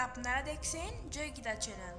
আপনারা দেখছেন জয় গীতা চ্যানেল।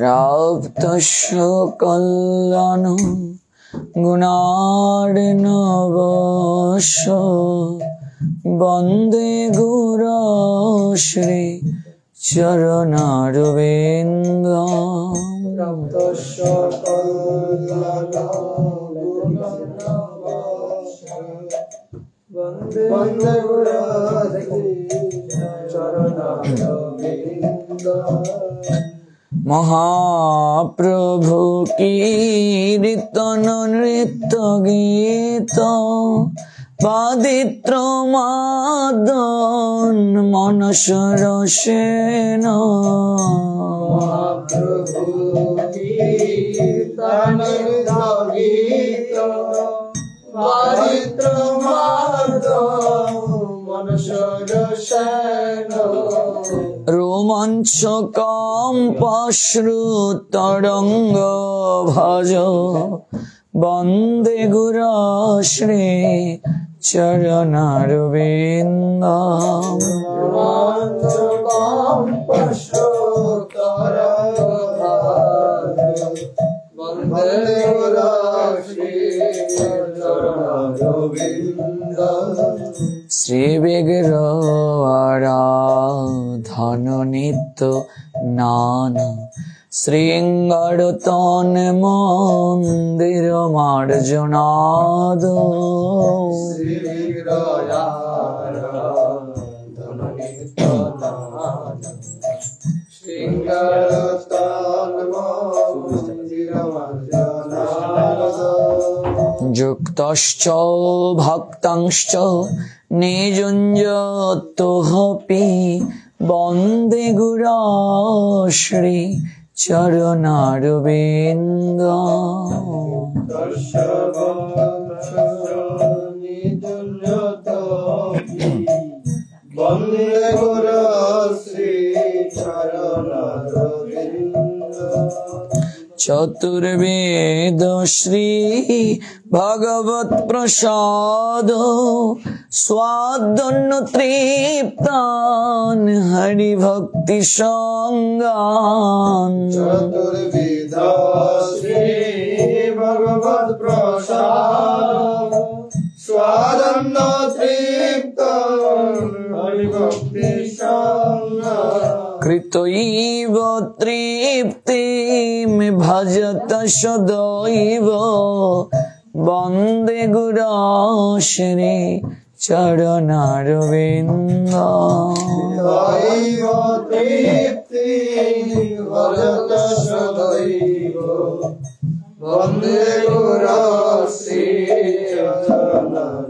রাবতস্য কল্যাণ গুণার্ণবস্য বন্দে গুরশ্রী চরণারবিন্দম। রাবতস্য কল্যাণ গুণার্ণবস্য বন্দে গুরশ্রী চরণারবিন্দম। মহাপ্রভু কীর্তন নৃত্য গীত পাদিত্র মাদন মনস রসেন। মহাপ্রভু কীর্তন নৃত্য গীত পাদিত্র মাদন মনস রসেন। রোমাঞ্চ কম্পশ্রুতরঙ্গ ভজ বন্দে গুরশ্রী চরণারবিন্দম। রোমাঞ্চ কম্পশ্রুতরঙ্গ ভজ বন্দে গুরশ্রী চরণারবিন্দম। শ্রী বিগ্রহ আরাধন নিত্য নানা শৃঙ্গারতন মন্দির মার্জনাদ। শ্রী বিগ্রহ আরাধন নিত্য নানা শৃঙ্গারতন মন্দির মার্জনাদ। যুক্তশ্চ ভক্তাংশ্চ নিযুঞ্জতোপি বন্দে গুরশ্রী চরণারবিন্দম। বন্দে গুরশ্রী চরণারবিন্দম। চতুর্বেদ শ্রী ভগবৎ প্রসাদ স্বাদন্য তৃপ্তান হরি ভক্তি সঙ্গান। চতুর্বিধ শ্রী ভগবৎ প্রসাদ স্বাদন্ন তৃপ্ত হরিভক্তি সঙ্গান। কৃতৈব তৃপ্তিম ভজত সদৈব বন্দে গুরশ্রী চরণারবিন্দম। দৈব তৃপ্তি ভজত সদৈব বন্দে গুরশ্রী চরণারবিন্দম।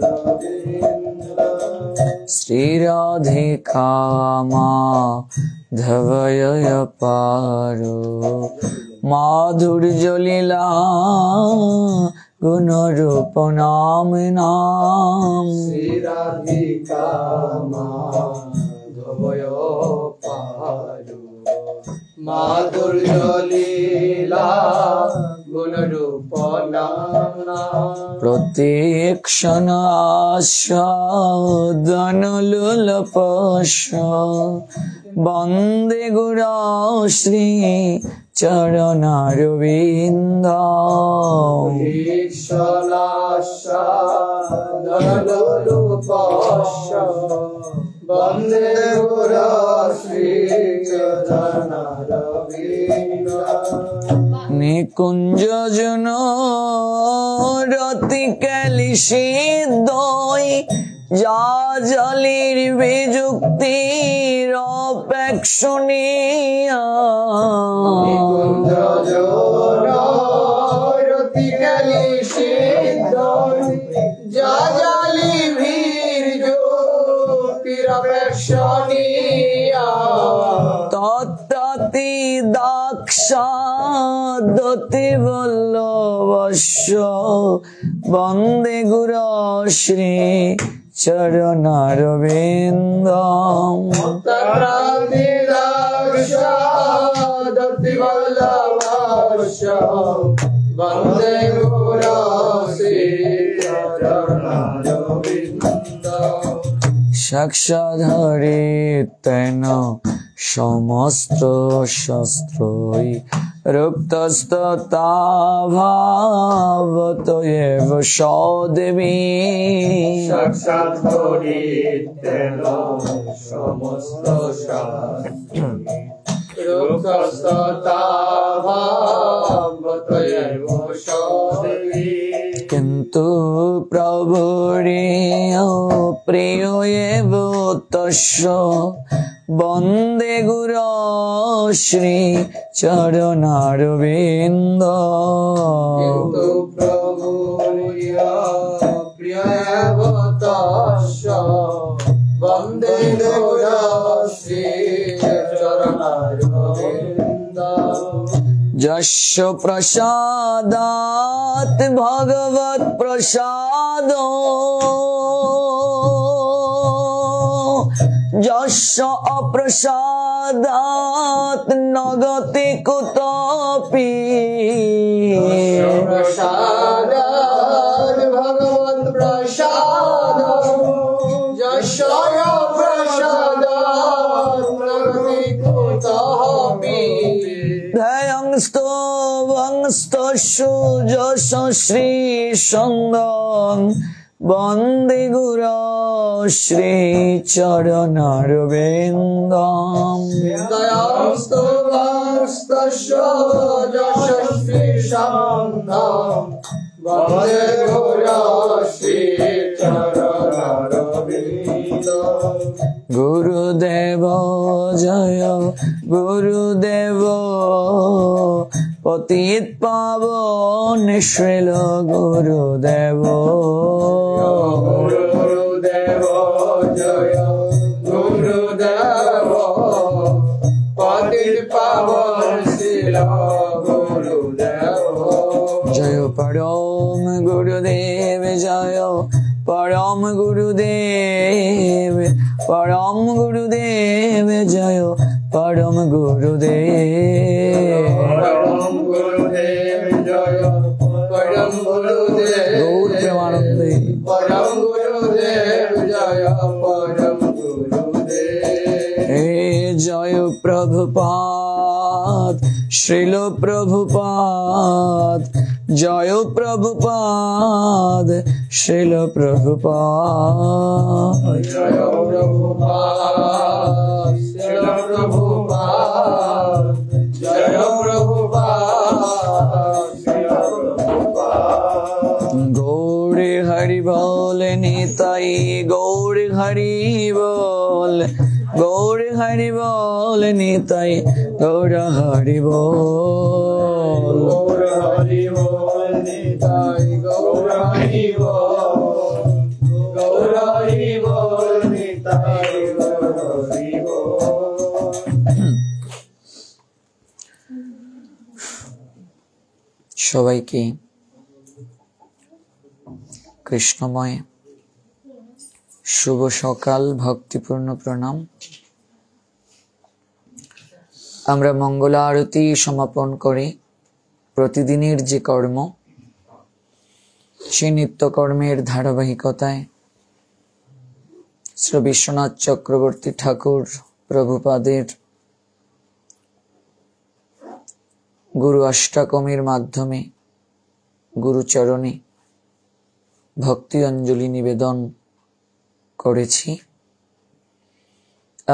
শ্রীরাধিকা মাধবয় পারো মাধুর্য লীলা গুণরূপ নাম নাম। শ্রীরাধিকা মাধবয় পারো মাধুর্য লীলা গুণরূপ নাম নাম। প্রতীক্ষণ আস্বাদন লোলপস্য বন্দে গুরশ্রী চরণারবিন্দম। ঈক্ষণাস্বাদনলোলুপস্য বন্দে গুরশ্রী চরণারবিন্দম। নিকুঞ্জ জন রতি ক্যালিসি দই যা জলির বিযুক্তির অপেক্ষণীয়। নিকুঞ্জ জন রতি ক্যালিসি দই যা জলি ভির সাক্ষাদতি বল্লভস্য বন্দে গুরু শ্রী চরণারবিন্দম দত্তি বল্লভস্য বন্দে গুরু শ্রী চরণারবিন্দম সাক্ষাধরিতেন সমস্ত শস্ত্রই রুক্তস্ততাভাবত এব সদেবী সাক্ষাৎ করিতেন সমস্ত শাস্ত্র রুক্তস্ততাভাবত এব সদেবী কিন্তু প্রভুরে প্রিয় এব তস্য বন্দে গুরু শ্রী চরণারবিন্দ কিন্তু প্রভু প্রিয় তস্য বন্দে গুরু শ্রী চরণারবিন্দ যস্য প্রসাদাৎ ভগবৎ প্রসাদ যস্য অপ্রসাদাৎ নগতি কুতপি প্রসাদ ভগবৎ প্রসাদ যশ প্রসাদ ধ্যায়ংস্তবংস্তস্যু যশ শ্রী সন্দং বন্দে গুরু শ্রী চরণারবিন্দম দয়াস্তস্য যশস্বী সন্ধম বন্দে গুরু শ্রী চরণারবিন্দম গুরুদেব জয় গুরুদেব পতিত পাবন শ্রীল গুরুদেব গুরুদেব জয় গুরুদেব পতিত পাবন শ্রীল গুরুদেব জয় পরম গুরুদেব জয় পরম গুরুদেব পরম গুরুদেব জয় পরম গুরুদেব পরম গুরুদেব জয় পরম গুরুদেব গৌর প্রেমানন্দে পরম গুরুদেব জয় পরম গুরুদেব হে জয় প্রভুপাদ শ্রীল প্রভুপাদ জয় প্রভুপাদ শ্রীল প্রভুপাদ জয় প্রভুপাদ শ্রীল প্রভুপাদ জয় প্রভুপাদ শ্রীল প্রভুপাদ গৌড় হরি বল নিতাই গৌড় হরি বল গৌড় হরি বল নিতাই গৌড় হরি বল গৌর হরি বল নিতাই গৌর হরি বল গৌর হরি বল নিতাই গৌর হরি বল সবাইকে কৃষ্ণময় শুভ সকাল, ভক্তিপূর্ণ প্রণাম। আমরা মঙ্গল আরতি সমাপন করে প্রতিদিনের যে কর্ম, সেই নিত্যকর্মের ধারাবাহিকতায় শ্রী বিশ্বনাথ চক্রবর্তী ঠাকুর প্রভুপাদের গুরু অষ্টাকমের মাধ্যমে গুরুচরণে ভক্তি অঞ্জলি নিবেদন করেছি।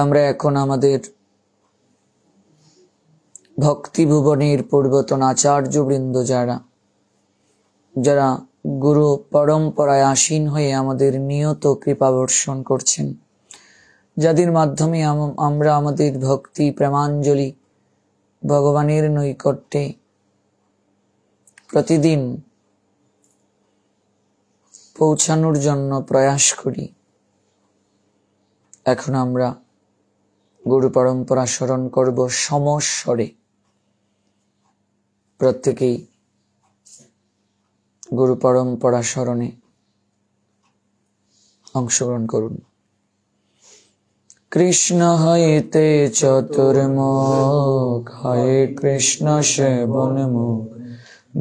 আমরা এখন আমাদের ভক্তি ভুবনের পূর্বতন আচার্যবৃন্দ যারা গুরু পরম্পরায় আসীন হয়ে আমাদের নিয়ত কৃপা বর্ষণ করছেন, যাদের মাধ্যমে আমরা আমাদের ভক্তি প্রেমাঞ্জলি ভগবানের নৈকট্যে প্রতিদিন পৌঁছানোর জন্য প্রয়াস করি। এখন আমরা গুরু পরম্পরা স্মরণ করব সমস্বরে। প্রত্যেকেই গুরু পরম্পরা স্মরণে অংশগ্রহণ করুন। কৃষ্ণ হইতে চতুর্মুখ, হরে কৃষ্ণ সেবন মুখ,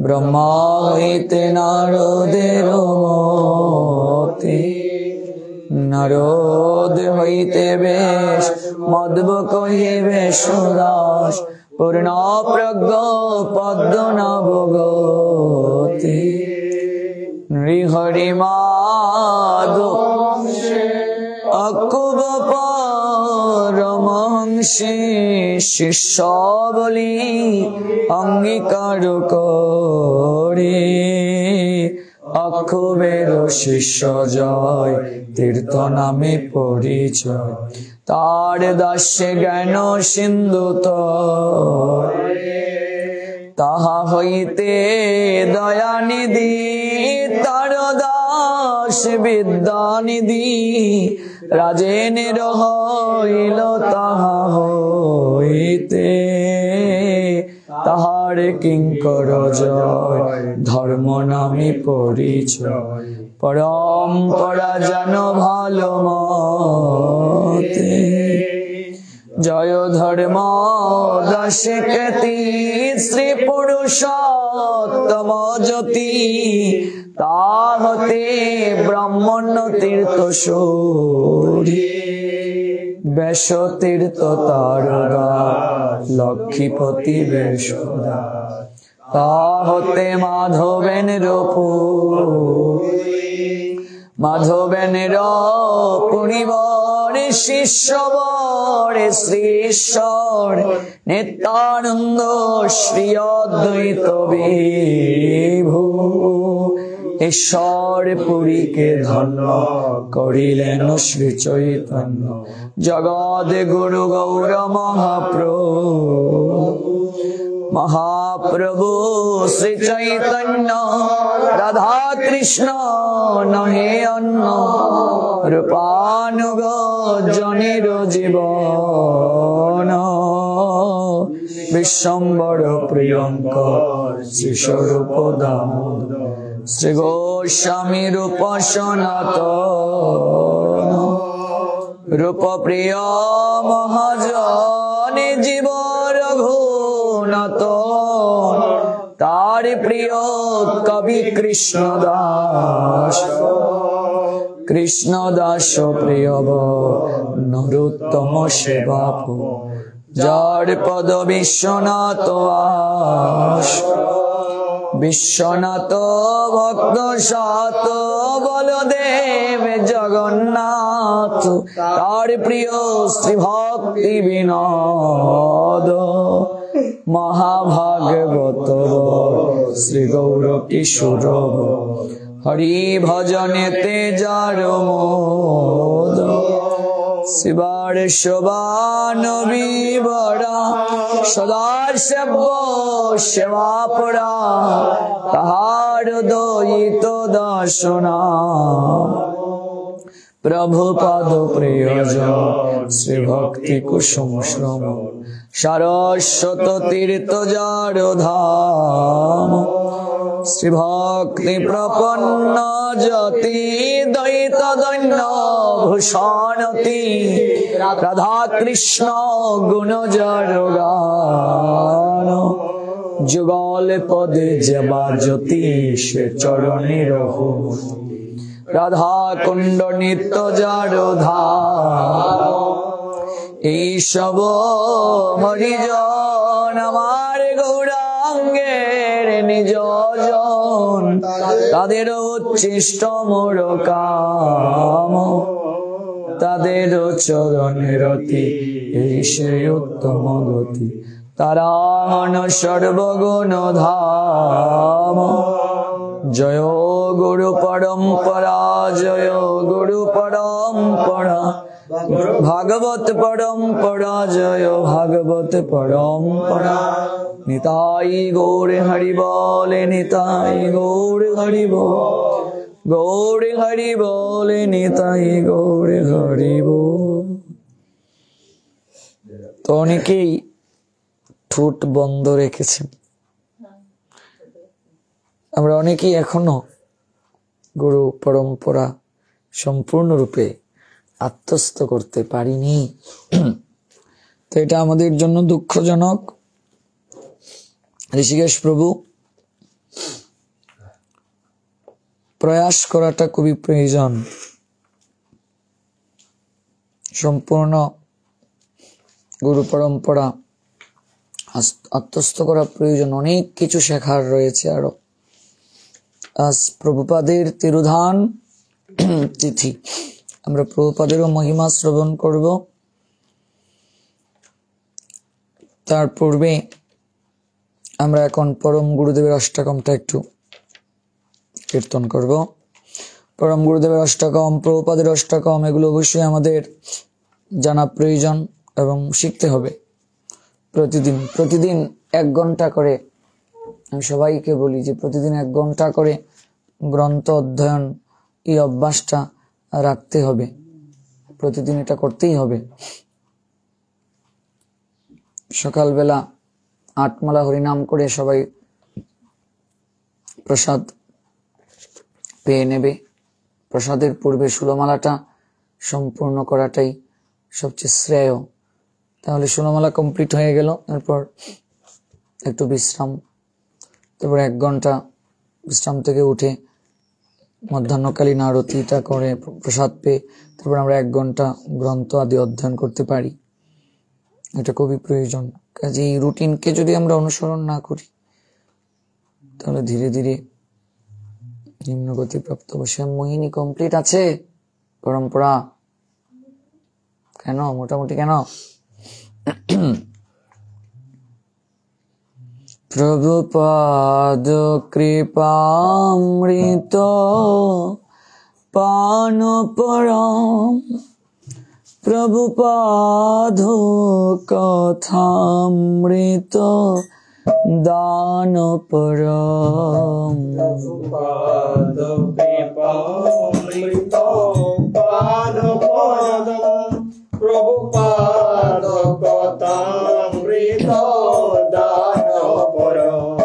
ব্রহ্মা হইতে নারদের মতি, নারদ হইতে বেশ মধ্ব কহিবে সুদাস, পূর্ণ প্রজ্ঞ পদ্ম নবগতি, নৃহরি মাধব অকুব পরমহংসে, শিষ্য বলি অঙ্গীকার করে, অক্ষুবের শিষ্য জয়, তীর্থ নামে পরিচয়, তার দাসে জ্ঞান সিন্ধু তাহা হইতে দয়ানিধি, তার দাস বিদ্যানিধি, রাজেনের হইল তাহা হইতে, তাহার কিঙ্কর জয়, ধর্ম নামে পরিচয়, পরম্পরা যেন ভালো মতে, জয় ধর্ম দাসে খ্যাতি, শ্রী পুরুষোত্তম জ্যোতি, তাহতে ব্রাহ্মণ তীর্থ সূরি, বেশ তীর্থ তারকা, লক্ষ্মীপতি বেশদা, তাহতে মাধবেনের মাধবেনের পরিবার, শিষ্যবর শ্রীশ্বর নিত্যানন্দ, শ্রী অদ্বৈত বিভু, ঈশ্বর পুরীকে ধন্য করিলেন শ্রী চৈতন্য, জগৎ গুরু গৌর মহাপ্রভু শ্রী চৈতন্য, রাধা কৃষ্ণ নহে অন্য, রূপানুগ জনের জীবন, বিশ্বম্বর প্রিয়ঙ্কর শ্রী স্বরূপ দামোদর, শ্রী গোস্বামী রূপ সনাতন, রূপ প্রিয় মহাজন জীব রঘুনাথন, তার প্রিয় কবি কৃষ্ণদাস, কৃষ্ণদাস প্রিয় নরোত্তম সেবাপ, যার পদ বিশ্বনাথ আস, বিশ্বনাথ ভক্ত সাত বলদেব জগন্নাথ, তার প্রিয় শ্রী ভক্তি বিনোদ, মহাভাগবত শ্রী গৌর কিশোর, হরি ভজনেতে যার মোদ, শিবার শোভান বিবরা, সদা সেব সেবা পড়া, তাহার দয়িত দর্শনা, প্রভুপাদ প্রিয়জন শ্রী ভক্তি কুসুম শ্রম, সারস্বত তীর্থ যার ধাম, শ্রী ভক্তি প্রপন্ন জ্যোতি, দ্বৈত দৈন্য ভূষণতি, রাধা কৃষ্ণ গুণ যার গান, যুগল পদে জবা জ্যোতি, সে চরণের রাধা কুণ্ড নিত্য যার ধাম, এইসব হরিজন আমার গৌরাঙ্গের নিজ জন, তাদের উচ্ছিষ্ট মোর কাম, তাদের চরণের রতি, এই সে উত্তম গতি, তারান সর্বগুণ ধাম, জয় গুরু পরম্পরা, জয় গুরু পরম্পরা, ভাগবত পরম্পরা, জয় ভাগবত পরম্পরা, নিতাই গৌর হরি বলে, নিতাই গৌর হরি বল, গৌর হরি বলে, নিতাই গৌর হরি বল। তো অনেকেই ঠোঁট বন্ধ রেখেছেন, আমরা অনেকেই এখনো গুরু পরম্পরা সম্পূর্ণরূপে আত্মস্থ করতে পারিনি। তো এটা আমাদের জন্য দুঃখজনক। ঋষিকেশ প্রভু প্রয়াস করাটা খুবই প্রয়োজন। সম্পূর্ণ গুরু পরম্পরা আত্মস্থ করা প্রয়োজন। অনেক কিছু শেখার রয়েছে আরো। আজ প্রভুপাদের তিরোধান তিথি, আমরা প্রভুপাদেরও মহিমা শ্রবণ করব। তার পূর্বে আমরা এখন পরম গুরুদেবের অষ্টকমটা একটু কীর্তন করব। পরম গুরুদেবের অষ্টকম, প্রভুপাদের অষ্টকম, এগুলো অবশ্যই আমাদের জানা প্রয়োজন এবং শিখতে হবে। প্রতিদিন 1 ঘন্টা করে, আমি সবাইকে বলি যে প্রতিদিন 1 ঘন্টা করে গ্রন্থ অধ্যয়ন, এই অভ্যাসটা রাখতে হবে। প্রতিদিন এটা করতেই হবে। সকালবেলা 8 মালা হরিনাম করে সবাই প্রসাদ পেয়ে নেবে। প্রসাদের পূর্বে 16 মালাটা সম্পূর্ণ করাটাই সবচেয়ে শ্রেয়। তাহলে 16 মালা কমপ্লিট হয়ে গেল, এরপর একটু বিশ্রাম, তারপর 1 ঘন্টা বিশ্রাম থেকে উঠে মধ্যাহ্নকালীন আরতিটা করে প্রসাদ পেয়ে তারপর আমরা 1 ঘন্টা গ্রন্থ আদি অধ্যয়ন করতে পারি। এটা খুবই প্রয়োজন। কাজে এই রুটিনকে যদি আমরা অনুসরণ না করি তাহলে ধীরে ধীরে নিম্নগতি প্রাপ্ত হবে। শ্যাম মোহিনী কমপ্লিট আছে পরম্পরা? কেন মোটামুটি কেন? প্রভুপাদ কৃপামৃত পান পরম, প্রভুপাদ কথামৃত দান পরম। প্রভুপাদ কৃপামৃত পান পরম, প্রভুপাদ কথামৃত দান পরম।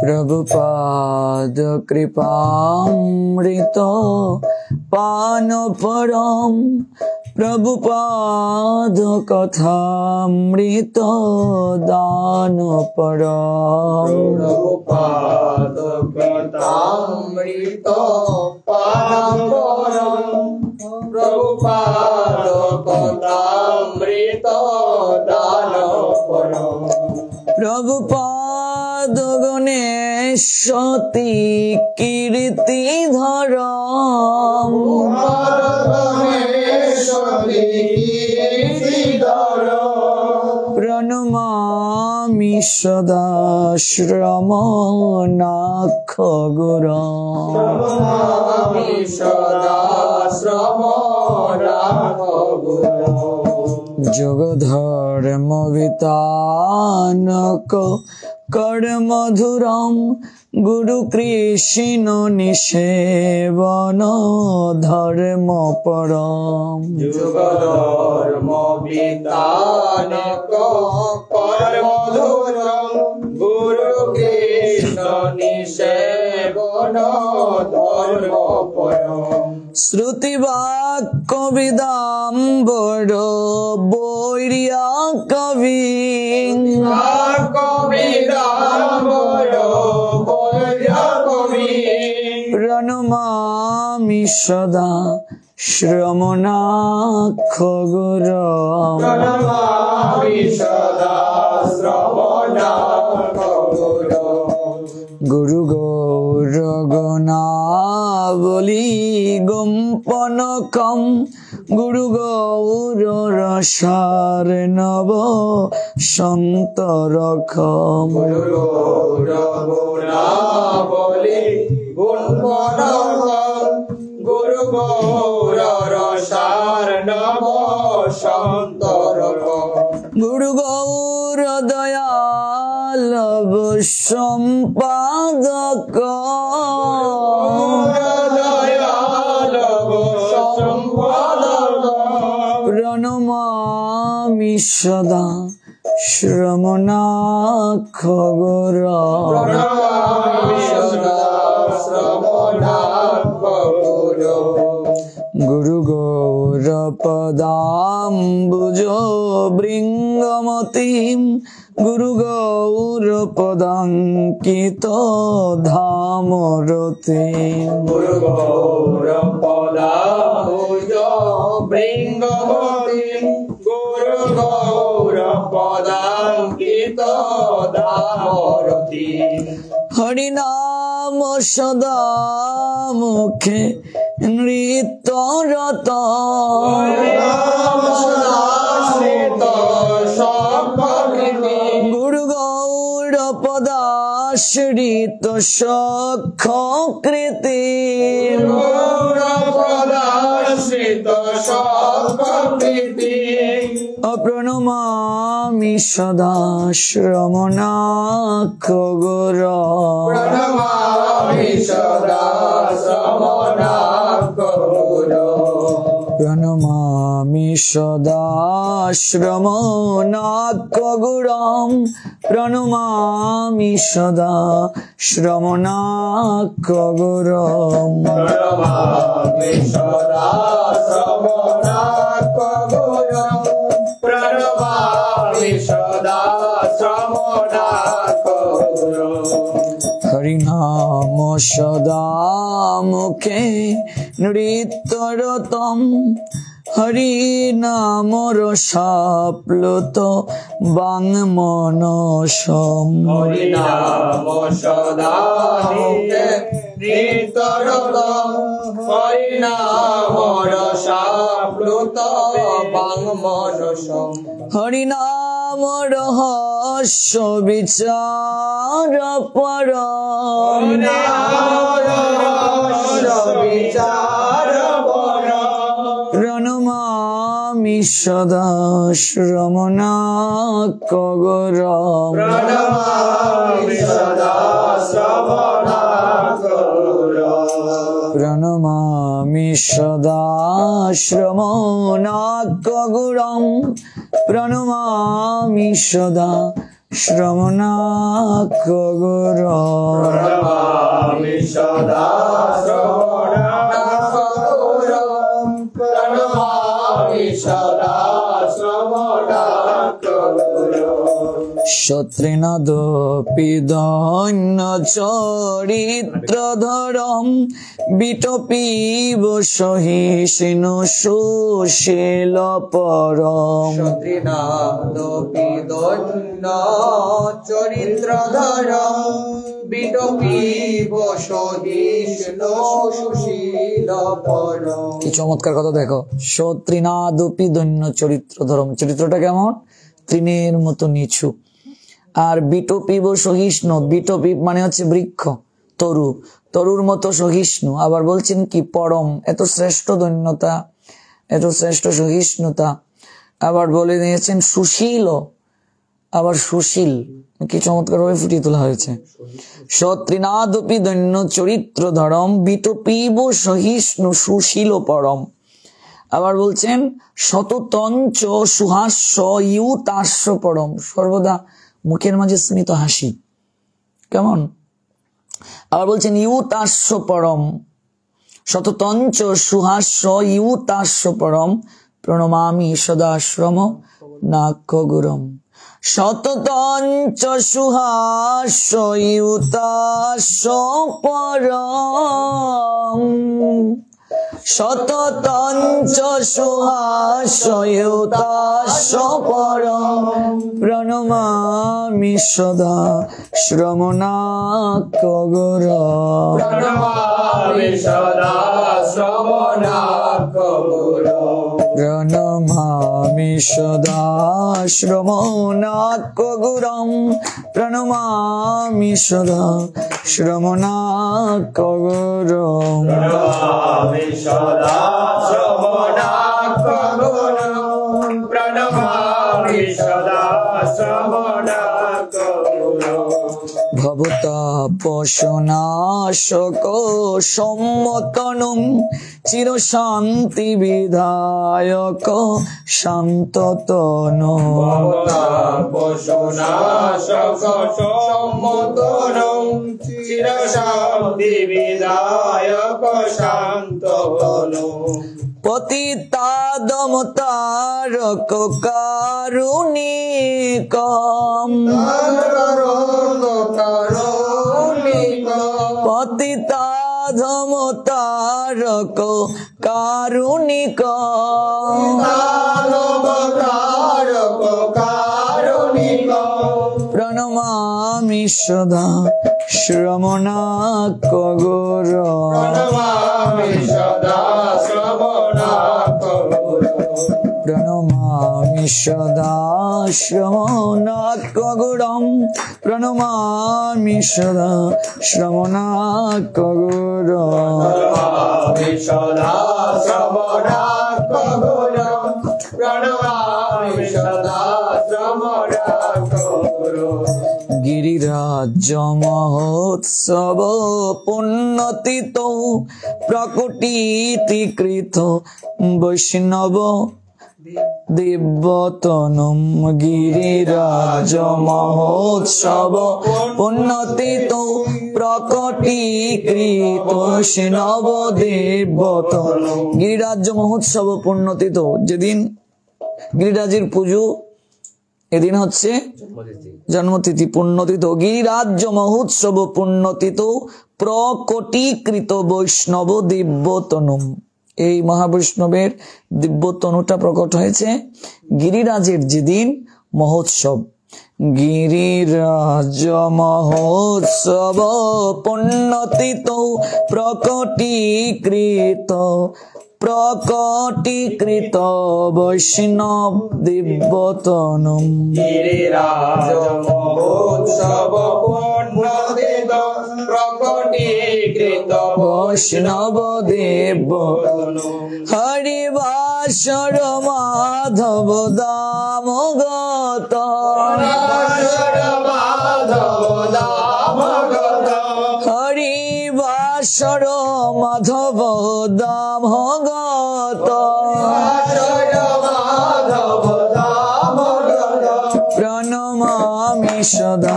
প্রভুপাদ কৃপামৃত পান পরম, প্রভুপাদ কথামৃত দান পরম। প্রভুপাদ কথামৃত পান পরম, প্রভুপাদ কথামৃত দান পরম। প্রভুপাদ গণেশতি কীর্তিধরম, প্রণমামি সদা শ্রমণাক্ষ গুরম। যোগধর্ম বিতানক কর্মধুরম, গুরু কৃষ্ণ নিষেবন ধর্ম পরম। যুগধর্ম বিতানক কর্মধুরম, গুরু কৃষ্ণ নিষেবন ধর্ম পরম। শ্রুতি বাক্য বিদাম্বর বৈরিয়া কবি, প্রণমামি সদা শ্রমণাক্ষ গুরম। গুরু গৌর গুণাবলী গুম্পনকম, গুরু গৌর রসার নব সন্তরকম। গুরু গৌর রসার নব সন্তরকম। গুরু গৌর দয়াল সম্পাদক, প্রণমামি সদা শ্রমণাক্ষ গুরম। গুরু গৌরপদাম্বুজ বৃঙ্গমতিম গুরু গৌরপদাঙ্কিত ধামরতি গুরু গৌরপদাম্বুজ বৃঙ্গমতি গুরু গৌরপদাঙ্কিত ধামরতি হরিনাম সদা মুখে নৃত্যরত গুরু গৌরপদাশ্রিত সখ্যকৃতি অপ্রণমামি সদা শ্রমণাক্ষ গুর প্রণমামি সদা শ্রমণাক্ষ গুর প্রণমামি সদা শ্রমণাক্ষ গুরম প্রণমামি সদা শ্রমণাক্ষ গুরম প্রণমামি সদা শ্রমণাক্ষ গুরম প্রণমামি সদা শ্রমণাক্ষ গুরম হরিনাম সদা মুখে নৃত্যরতম হরিনামর সাপ্লুত বাংমনসম হরিনাম সদা মুখে নৃত্যরতম হরিনামর সাপ্লুত বাংমনসম হরিনাম রহস্য বিচার পর প্রণমামি সদা শ্রমণাক্ষ গুরম প্রণমামি সদা শ্রমণাক্ষ গুরম প্রণমামি সদা শ্রমণাক্ষ গুরম প্রণমামি সদা শ্রমণাক্ষ গুরম প্রণমামি সদা শ্রমণাক্ষ গুরম প্রণমামি সদা শ্রমণাক্ষ গুরম সত্রিনাদপি দৈন্য চরিত্রধরম বিটপীব সহিষ্ণু সুশীল পরম সত্রিনাদপি দৈন্য চরিত্রধরম বিটপীব সহিষ্ণু সুশীল পরম। কি চমৎকার কথা দেখো, সত্রিনাদপি দৈন্য চরিত্রধরম, চরিত্রটা কেমন? তৃণের মতো নিচু। আর বিটপীব সহিষ্ণু, বিটপীব মানে হচ্ছে বৃক্ষ, তরু, তরুর মতো সহিষ্ণু। আবার বলছেন কি পরম, এত শ্রেষ্ঠ দৈন্যতা, এত শ্রেষ্ঠ সহিষ্ণুতা। আবার বলে দিয়েছেন সুশীল, আবার সুশীল, কি চমৎকার ভাবে ফুটিয়ে তোলা হয়েছে। সত্রিনাদপি দৈন্য চরিত্র ধরম বিটপীব সহিষ্ণু সুশীল পরম। আবার বলছেন শততঞ্চ সুহাস্য ইউতাস্য পরম, সর্বদা মুখের মাঝে স্মিত হাসি, কেমন? আবার বলছেন ইউতাস্য পরম, শততঞ্চ সুহাস্য ইউতাস্য পরম প্রণমামি সদাশ্রম নাক্য গুরম। শততঞ্চ সুহাস্য ইউতাস্য পরম, শততঞ্চ সুহাস্য ইউতাস্য পরম প্রণমামি সদা শ্রমণাক্য গুরম। প্রণমামি সদা শ্রমণাক্য গুরম। প্রণমামি সদা শ্রমণাক্য গুরম, প্রণমামি সদা শ্রমণাক্য গুরম। প্রণমামি সদা শ্রমণাক্য গুরম। প্রণমামি সদা শ্রমণাক্য গুরম। ভবতাপশনাশক সম্মতনং চির শান্তি বিধায়ক শান্ততনু। ভবতাপশনাশক সম্মতনং চির শান্তি বিধায়ক শান্ততনু। পতিতাদম তারক কারুণিকম পতিতাধম তারক কারুণিকম প্রণমামি সদা শ্রমণাক গুরু প্রণমামি সদা শ্রমণাক গুরুম প্রণমামি সদা শ্রমণাক গুরু গিরিরাজ মহোৎসব পুণ্যতীত প্রকটিকৃত বৈষ্ণব দিব্যতনম গিরিরাজ মহোৎসব পুণ্যতীত প্রকটিকৃত বৈষ্ণব দিব্যতনম। গিরিরাজ মহোৎসব পুণ্যতীত, যেদিন গিরিরাজের পুজো এদিন হচ্ছে জন্মতিথি পুণ্যতীত। গিরিরাজ্য মহোৎসব পুণ্যতীত প্রকটিকৃত বৈষ্ণব দিব্যতনুম। এই মহাবৈষ্ণবের দিব্যতনুটা প্রকট হয়েছে গিরিরাজের যেদিন মহোৎসব। গিরিরাজ মহোৎসব পুণ্যতীত প্রকটিকৃত প্রকটিকৃত বৈষ্ণব দিব্যতনুম। গিরিরাজ মহোৎসব পুণ্যতীত প্রকটিকৃত বৈষ্ণব দিব্যতনুম। হরিবাসর মাধব দামগত হরিবাসর মাধব দামগত প্রণমামি সদা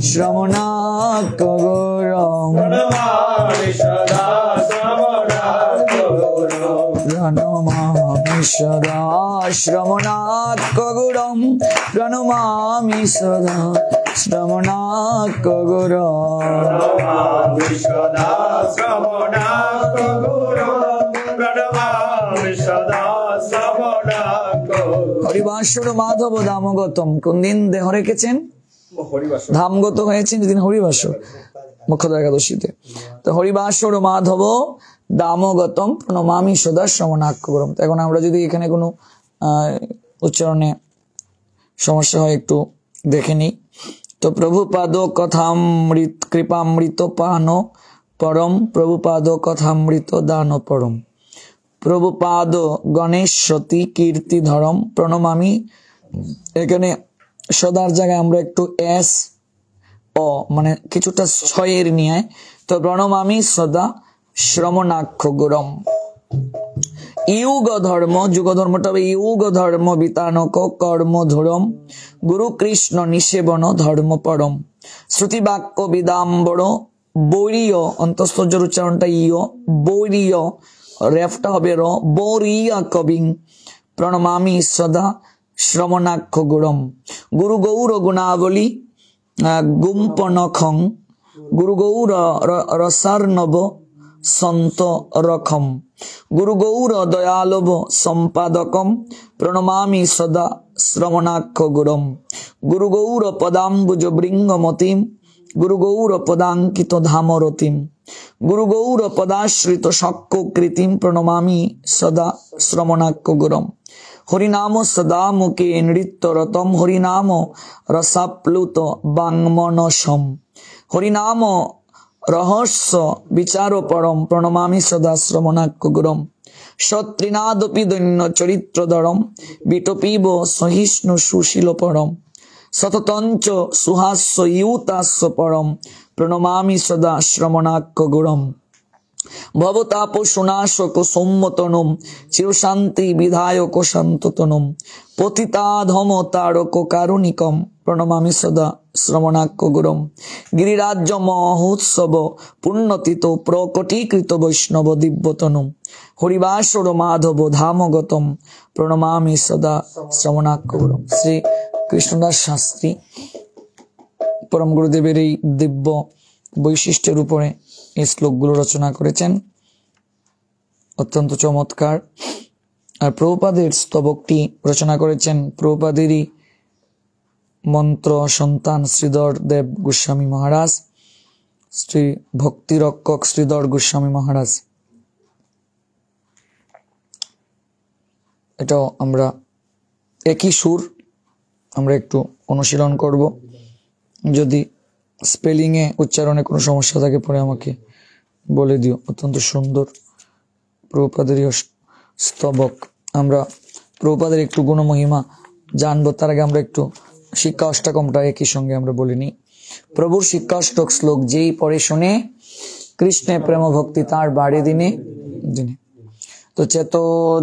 শ্রমণাক গুরুম প্রণমামি সদা শ্রমণাক গুরুম প্রণমামি সদা শ্রমণাক হরিবাসর মাধব দামগতম। কোন দিন দেহ রেখেছেন? ধামগত হয়েছেন যেদিন হরিবাসর, মুখ্যত একাদশীতে। তো হরিবাসর মাধব দামগতম প্রণমামি সদা শ্রমণাক গুরুম। তো এখন আমরা যদি এখানে কোনো উচ্চারণে সমস্যা হয় একটু দেখে নিই। তো প্রভুপাদ কথামৃত কৃপামৃত পান পরম প্রভুপাদ কথামৃত দান পরম প্রভুপাদ গণেশ সতী কীর্তি ধরম প্রণমামি। এখানে সদার জায়গায় আমরা একটু এস অ মানে কিছুটা ছয়ের নিয়ে, তো প্রণমামি সদা শ্রমণাক্ষ গুরম। ইউগ ধর্ম, যুগ ধর্মটা হবে ইউগ ধর্ম বিতানক কর্ম ধরম গুরু কৃষ্ণ নিষেবন ধর্ম পরম শ্রুতি বাক্য বিদাম্বর বৈরীয়, অন্তঃস্থর উচ্চারণটা ইয়, বৈরীয় রেফটা হবে র, বৌরিয়া কবিং প্রণমামি সদা শ্রমণাক্ষ গুরম। গুরু গৌর গুণাবলী গুম্পনখং গুরু গৌর রসার্ণব সন্ত রখম গুরু গৌর দয়ালব সম্পাদকম প্রণমামি সদা শ্রমণাক্ষ গুরম। গুরু গৌর পদাম্বুজ বৃঙ্গমতিম গুরু গৌর পদাঙ্কিত ধামরতিম গুরু গৌর পদাশ্রিত শক্কৃতিম প্রণমামি সদা শ্রমণাক্ষ গুরম। হরিনাম সদা মুখে নৃত্যরতম হরিনাম রসাপ্লুত বাংমনসম হরিনাম রহস্য বিচার পরম প্রণমামি সদা শ্রমণাক্ষ গুরম। সত্রিনাদপি দৈন্য চরিত্রধরম বিটপীব সহিষ্ণু সুশীল পরম সততঞ্চ সুহাস্য ইউতাস্য পরম প্রণমামি সদা শ্রমণাক্ষ গুরম। ভবতাপ সুনাশক সৌম্যতনম চিরশান্তি বিধায়ক শান্ততনম পতিতাধম তারক কারুণিকম প্রণমামি সদা শ্রবণাক্ষ গুরুম গিরিরাজ্য মহোৎসব পুণ্যতীত প্রকটীকৃত বৈষ্ণব দিব্যতনুম হরিবাসর মাধব ধামগতম প্রণমামি সদা শ্রবণাক্ষ গুরুম। শ্রী কৃষ্ণদাস শাস্ত্রী পরম গুরুদেবের এই দিব্য বৈশিষ্ট্যের উপরে এই শ্লোকগুলো রচনা করেছেন, অত্যন্ত চমৎকার। আর প্রভুপাদের স্তবকটি রচনা করেছেন প্রভুপাদেরই মন্ত্র সন্তান শ্রীধর দেব গোস্বামী মহারাজ, শ্রী ভক্তিরক্ষক শ্রীধর গোস্বামী মহারাজ। এটাও আমরা একই সুর, আমরা একটু অনুশীলন করব। যদি স্পেলিং এ উচ্চারণে কোনো সমস্যা থাকে পরে আমাকে বলে দিও। অত্যন্ত সুন্দর প্রভুপাদেরই স্তবক। আমরা প্রভুপাদের একটু গুণমহিমা জানবো, তার আগে আমরা একটু শিক্ষা অষ্টকমটা একই সঙ্গে আমরা বলিনি। প্রভুর শিক্ষা অষ্টক শ্লোক যেই পরে শোনে, কৃষ্ণে প্রেম ভক্তি তার বাড়ে দিনে দিনে। তো চেত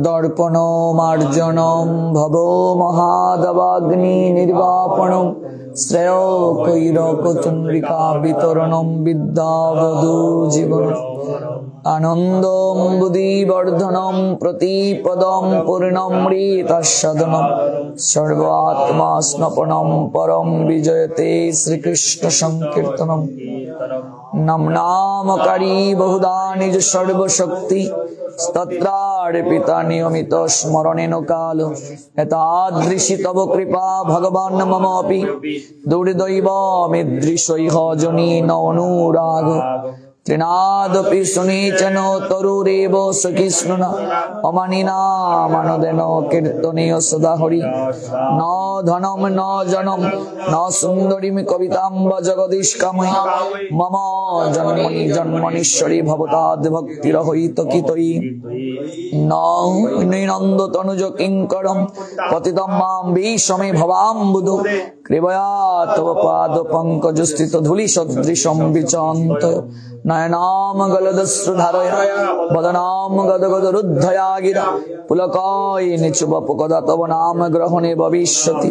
দর্পণ মার্জনম ভব মহাদবাগ্নি নির্বাপণম শ্রেয় কৈরক চন্দ্রিকা বিতরণম বিদ্যাবধূ জীবন আনন্দম বুদ্ধিবর্ধনম প্রতিপদম পূর্ণমৃতসাধনম সর্বাত্মা স্নপনম পরম বিজয়তে শ্রীকৃষ্ণ সংকীর্তনম নামনামকারী বহুধা নিজ সর্বশক্তি স্তত্রার্পিতা নিয়মিত স্মরণেন কাল এতাদৃশী তব কৃপা ভগবান মম অপি দুর্দৈব মিদৃশৈহ জনীন অনুরাগ ত্রিনাদপি শুনিচন তরুরেব সখিষ্ণুন অমানিনা মানদেন কীর্তনীয় সদা হরি ন ধনম ন জনম ন সুন্দরীম কবিতাম্ব জগদীশকাময় মম জন্মনি জন্মনীশ্বরী ভবতাদ ভক্তিরহিত কিতয়ী ন নন্দ তনুজ কিঙ্করম পতিতম মাম বিশ্বমে ভবাম্বুধু কৃপয়া তব পাদ পঙ্কজ স্থিত ধূলি সদৃশম বিচন্ত নয়নাম গলদশ্রুধারয় বদনাম গদগদ রুদ্ধয়া গিরা পুলকয় নিচুবপুকদা তব নাম গ্রহণে ভবিষ্যতি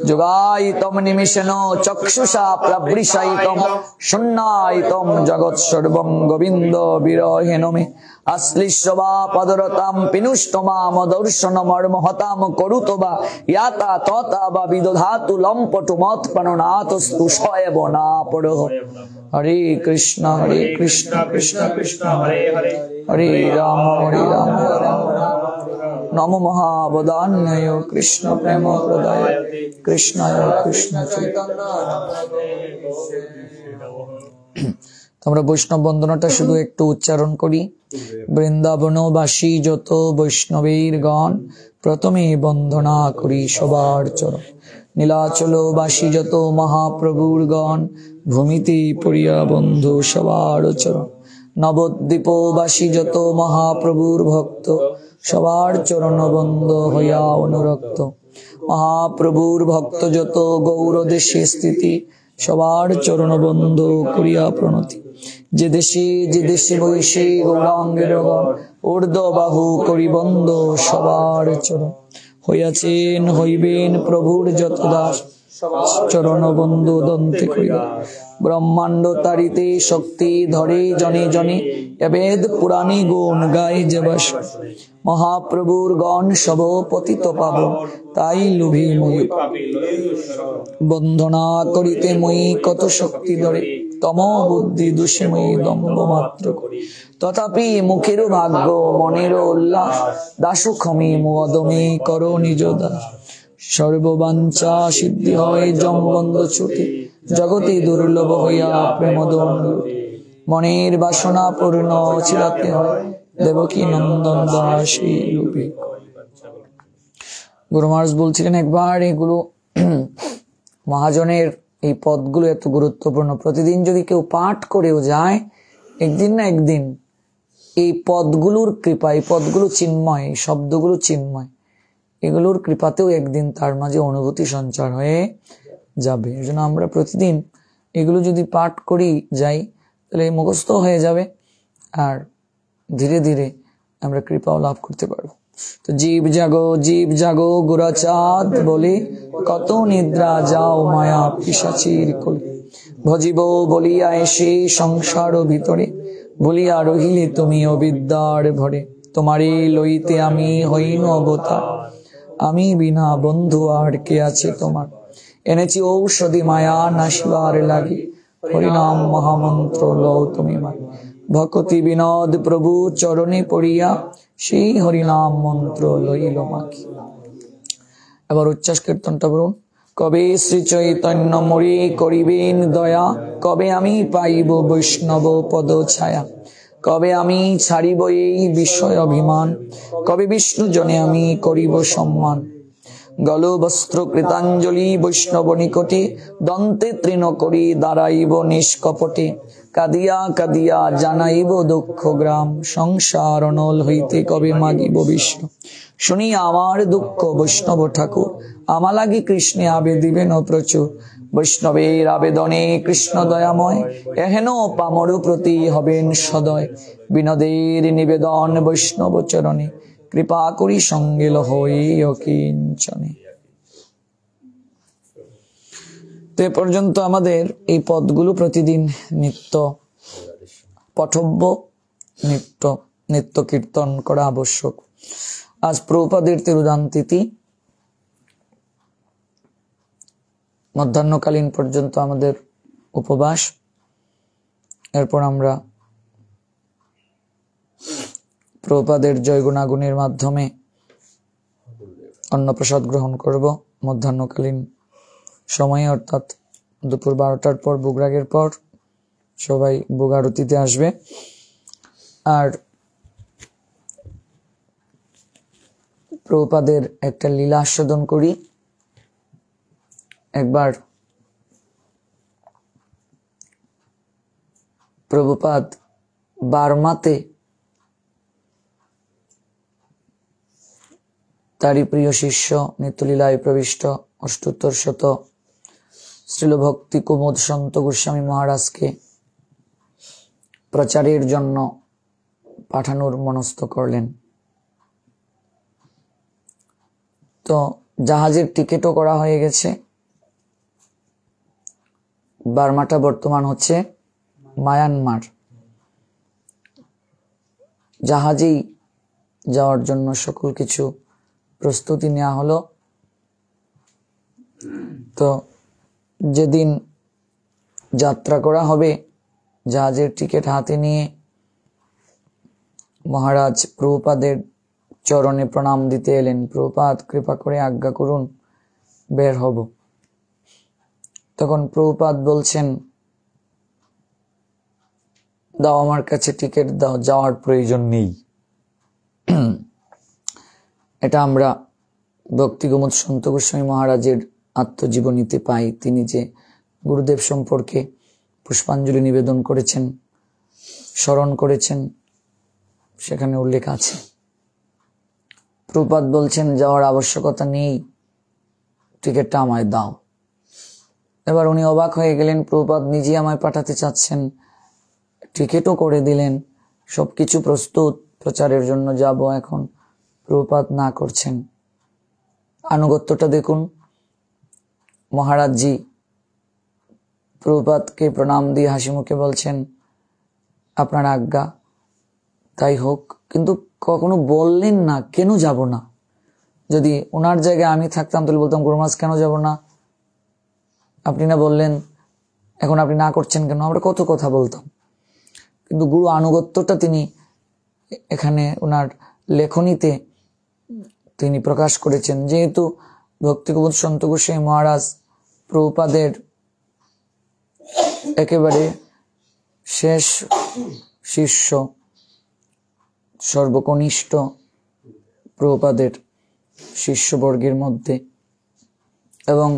যোগায়িতম নিমিষেন চক্ষুষা প্রবৃশায়িতম শূন্যায়িতম জগৎ সর্বং গোবিন্দ বিরহেণ মে আশ্লিষ্য বা পদরতাম পিনুষ্টমাম দর্শন মর্ম হতাম করুত বা ইয়াতা ততা বা বিদধাতু লম্পটু মত প্রাণনাথস্তু সয়েব না পড়হ। হরে কৃষ্ণ কৃষ্ণ কৃষ্ণ হরে হরে হরে রাম নমো মহাবদান্যয় কৃষ্ণ প্রেম প্রদায় কৃষ্ণায় কৃষ্ণ চৈতন্য। আমরা বৈষ্ণব বন্দনাটা শুধু একটু উচ্চারণ করি। বৃন্দাবনবাসী যত বৈষ্ণবের গণ প্রথমে বন্দনা করি সবার চরণ। নীলাচলবাসী যত মহাপ্রভুর গণ ভূমিতে পড়িয়া বন্ধু সবার চরণ। নবদ্বীপবাসী যত মহাপ্রভুর ভক্ত সবার চরণ বন্ধ হইয়া অনুরক্ত। মহাপ্রভুর ভক্ত যত গৌর দেশে স্থিতি সবার চরণ বন্ধ করিয়া প্রণতি। যে দেশে বৈশে গৌরাঙ্গের গণ ঊর্ধ্ব বাহু করি বন্ধ সবার চরণ। হইয়াছেন হইবেন প্রভুর যত দাস চরণ বন্ধু দন্তে করিয়া। ব্রহ্মাণ্ড তারিতে শক্তি ধরে জনে জনে বেদ পুরাণী গুণ গায়ে যে বাস। মহাপ্রভুর গণ সব পতিত পাবন তাই লোভী মই বন্দনা করিতে মই কত শক্তি ধরে তম বুদ্ধি দোষে মই দম্ভ মাত্র করি। তথাপি মুখের ভাগ্য মনের উল্লাস দাসু ক্ষমে মদমে করো নিজ দাস। সর্ববাঞ্ছা সিদ্ধি হয় জমবন্ধ ছুটি জগতে দুর্লভ হইয়া প্রেমদণ্ড। মনের বাসনা পূর্ণ চিরাতে হয় দেবকী নন্দন দাসী রূপে। গুরু মহারাজ বলছিলেন একবার এগুলো মহাজনের এই পদগুলো এত গুরুত্বপূর্ণ, প্রতিদিন যদি কেউ পাঠ করেও যায় একদিন না একদিন এই পদগুলোর কৃপা, এই পদগুলো চিন্ময়, এই শব্দগুলো চিন্ময়, এগুলোর কৃপাতেও একদিন তার মাঝে অনুভূতি সঞ্চার হয়ে যাবে। এই জন্য আমরা প্রতিদিন এগুলো যদি পাঠ করি যাই তাহলে মুখস্থ হয়ে যাবে আর ধীরে ধীরে আমরা কৃপাও লাভ করতে পারবো। তো জীব জাগো গুরচাঁদ বলে, কত নিদ্রা যাও মায়া পিশাচির কোলে। ভজিব বলিয়া এসে সংসার ভিতরে, বলিয়া রহিলে তুমি অবিদ্যার ভরে। তোমারে লইতে আমি হইন অবতার, আমি বিনা বন্ধু আর কে আছে তোমার। এনেছি ঔষধি মায়া নাশিবার লাগে, হরিনাম মহামন্ত্র লও তুমি মাই। ভকতি বিনোদ প্রভু চরণে পড়িয়া, সেই হরিনাম মন্ত্র লইল মাকি। এবার উচ্ছ্বাস কীর্তনটা বলুন। কবে শ্রী চৈতন্য মোরে করিবেন দয়া, কবে আমি পাইব বৈষ্ণব পদ ছায়া। কবে আমি ছাড়িব এই বিষয় অভিমান, কবে বিষ্ণু জনে আমি করিব সম্মান। গল বস্ত্র কৃতাঞ্জলি বৈষ্ণব নিকটে, দন্তে তৃণ করি দাঁড়াইব নিষ্কপটে। কাঁদিয়া কাঁদিয়া জানাইব দুঃখ গ্রাম, সংসার অনল হইতে কবে মাগিব বিষ্ণু। শুনিয়া আমার দুঃখ বৈষ্ণব ঠাকুর, আমা লাগি কৃষ্ণে আবেদিবেন প্রচুর। বৈষ্ণবের আবেদনে কৃষ্ণ দয়াময়, এহেন পামর প্রতি হবেন সদয়। বিনোদের নিবেদন বৈষ্ণব চরণে, কৃপা করি সঙ্গে লহ এই অকিঞ্চনে। তো এ পর্যন্ত আমাদের এই পদগুলো প্রতিদিন নিত্য পঠব্য, নিত্য কীর্তন করা আবশ্যক। আজ প্রভুপাদের তিরোধান তিথি, মধ্যাহ্নকালীন পর্যন্ত আমাদের উপবাস। এরপর আমরা প্রভুপাদের জয় গুণাগুণের মাধ্যমে অন্নপ্রসাদ গ্রহণ করব মধ্যাহ্নকালীন সময়ে, অর্থাৎ দুপুর 12টার পর, ভোগরাগের পর সবাই ভোগ আরতিতে আসবে। আর প্রভুপাদের একটা লীলা আস্বাদন করি। একবার প্রভুপাদ বার্মাতে তারই প্রিয় শিষ্য নিত্যলীলায় প্রবিষ্ট অষ্টোত্তর শত শ্রীল ভক্তি কুমুদ সন্ত গোস্বামী মহারাজকে প্রচারের জন্য পাঠানোর মনস্থ করলেন। তো জাহাজের টিকিটও করা হয়ে গেছে। বার্মাটা বর্তমান হচ্ছে মায়ানমার। জাহাজেই যাওয়ার জন্য সকল কিছু প্রস্তুতি নেওয়া হলো। তো যেদিন যাত্রা করা হবে, জাহাজের টিকিট হাতে নিয়ে মহারাজ প্রভুপাদের চরণে প্রণাম দিতে এলেন। প্রভুপাদ কৃপা করে আজ্ঞা করুন, বের হব। তখন প্রভুপাদ বলছেন, দাও আমার কাছে টিকিট দাও, যাওয়ার প্রয়োজন নেই। এটা আমরা ভক্তি কুমুদ সন্ত গোস্বামী মহারাজের আত্মজীবনীতে পাই। তিনি যে গুরুদেব সম্পর্কে পুষ্পাঞ্জলি নিবেদন করেছেন, স্মরণ করেছেন, সেখানে উল্লেখ আছে। প্রভুপাদ বলছেন যাওয়ার আবশ্যকতা নেই, টিকিটটা আমায় দাও। এবার উনি অবাক হয়ে গেলেন, প্রভুপাদ নিজে আমায় পাঠাতে চাচ্ছেন, টিকিটও করে দিলেন, সবকিছু প্রস্তুত, প্রচারের জন্য যাব, এখন প্রভুপাদ না করছেন। আনুগত্যটা দেখুন। মহারাজজি প্রভুপাদকে প্রণাম দিয়ে হাসি মুখে বলছেন, আপনার আজ্ঞা, তাই হোক। কিন্তু কখনো বললেন না কেন যাব না। যদি ওনার জায়গায় আমি থাকতাম তাহলে বলতাম, গুরুমাজ কেন যাব না, আপনি না বললেন, এখন আপনি না করছেন কেন, আমরা কত কথা বলতাম। কিন্তু গুরু আনুগত্যটা তিনি এখানে ওনার লেখনীতে তিনি প্রকাশ করেছেন। যেহেতু ভক্তি কুমুদ সন্ত গোস্বামী মহারাজ প্রভুপাদের একেবারে শেষ শিষ্য, সর্বকনিষ্ঠ প্রভুপাদের শিষ্যবর্গের মধ্যে, এবং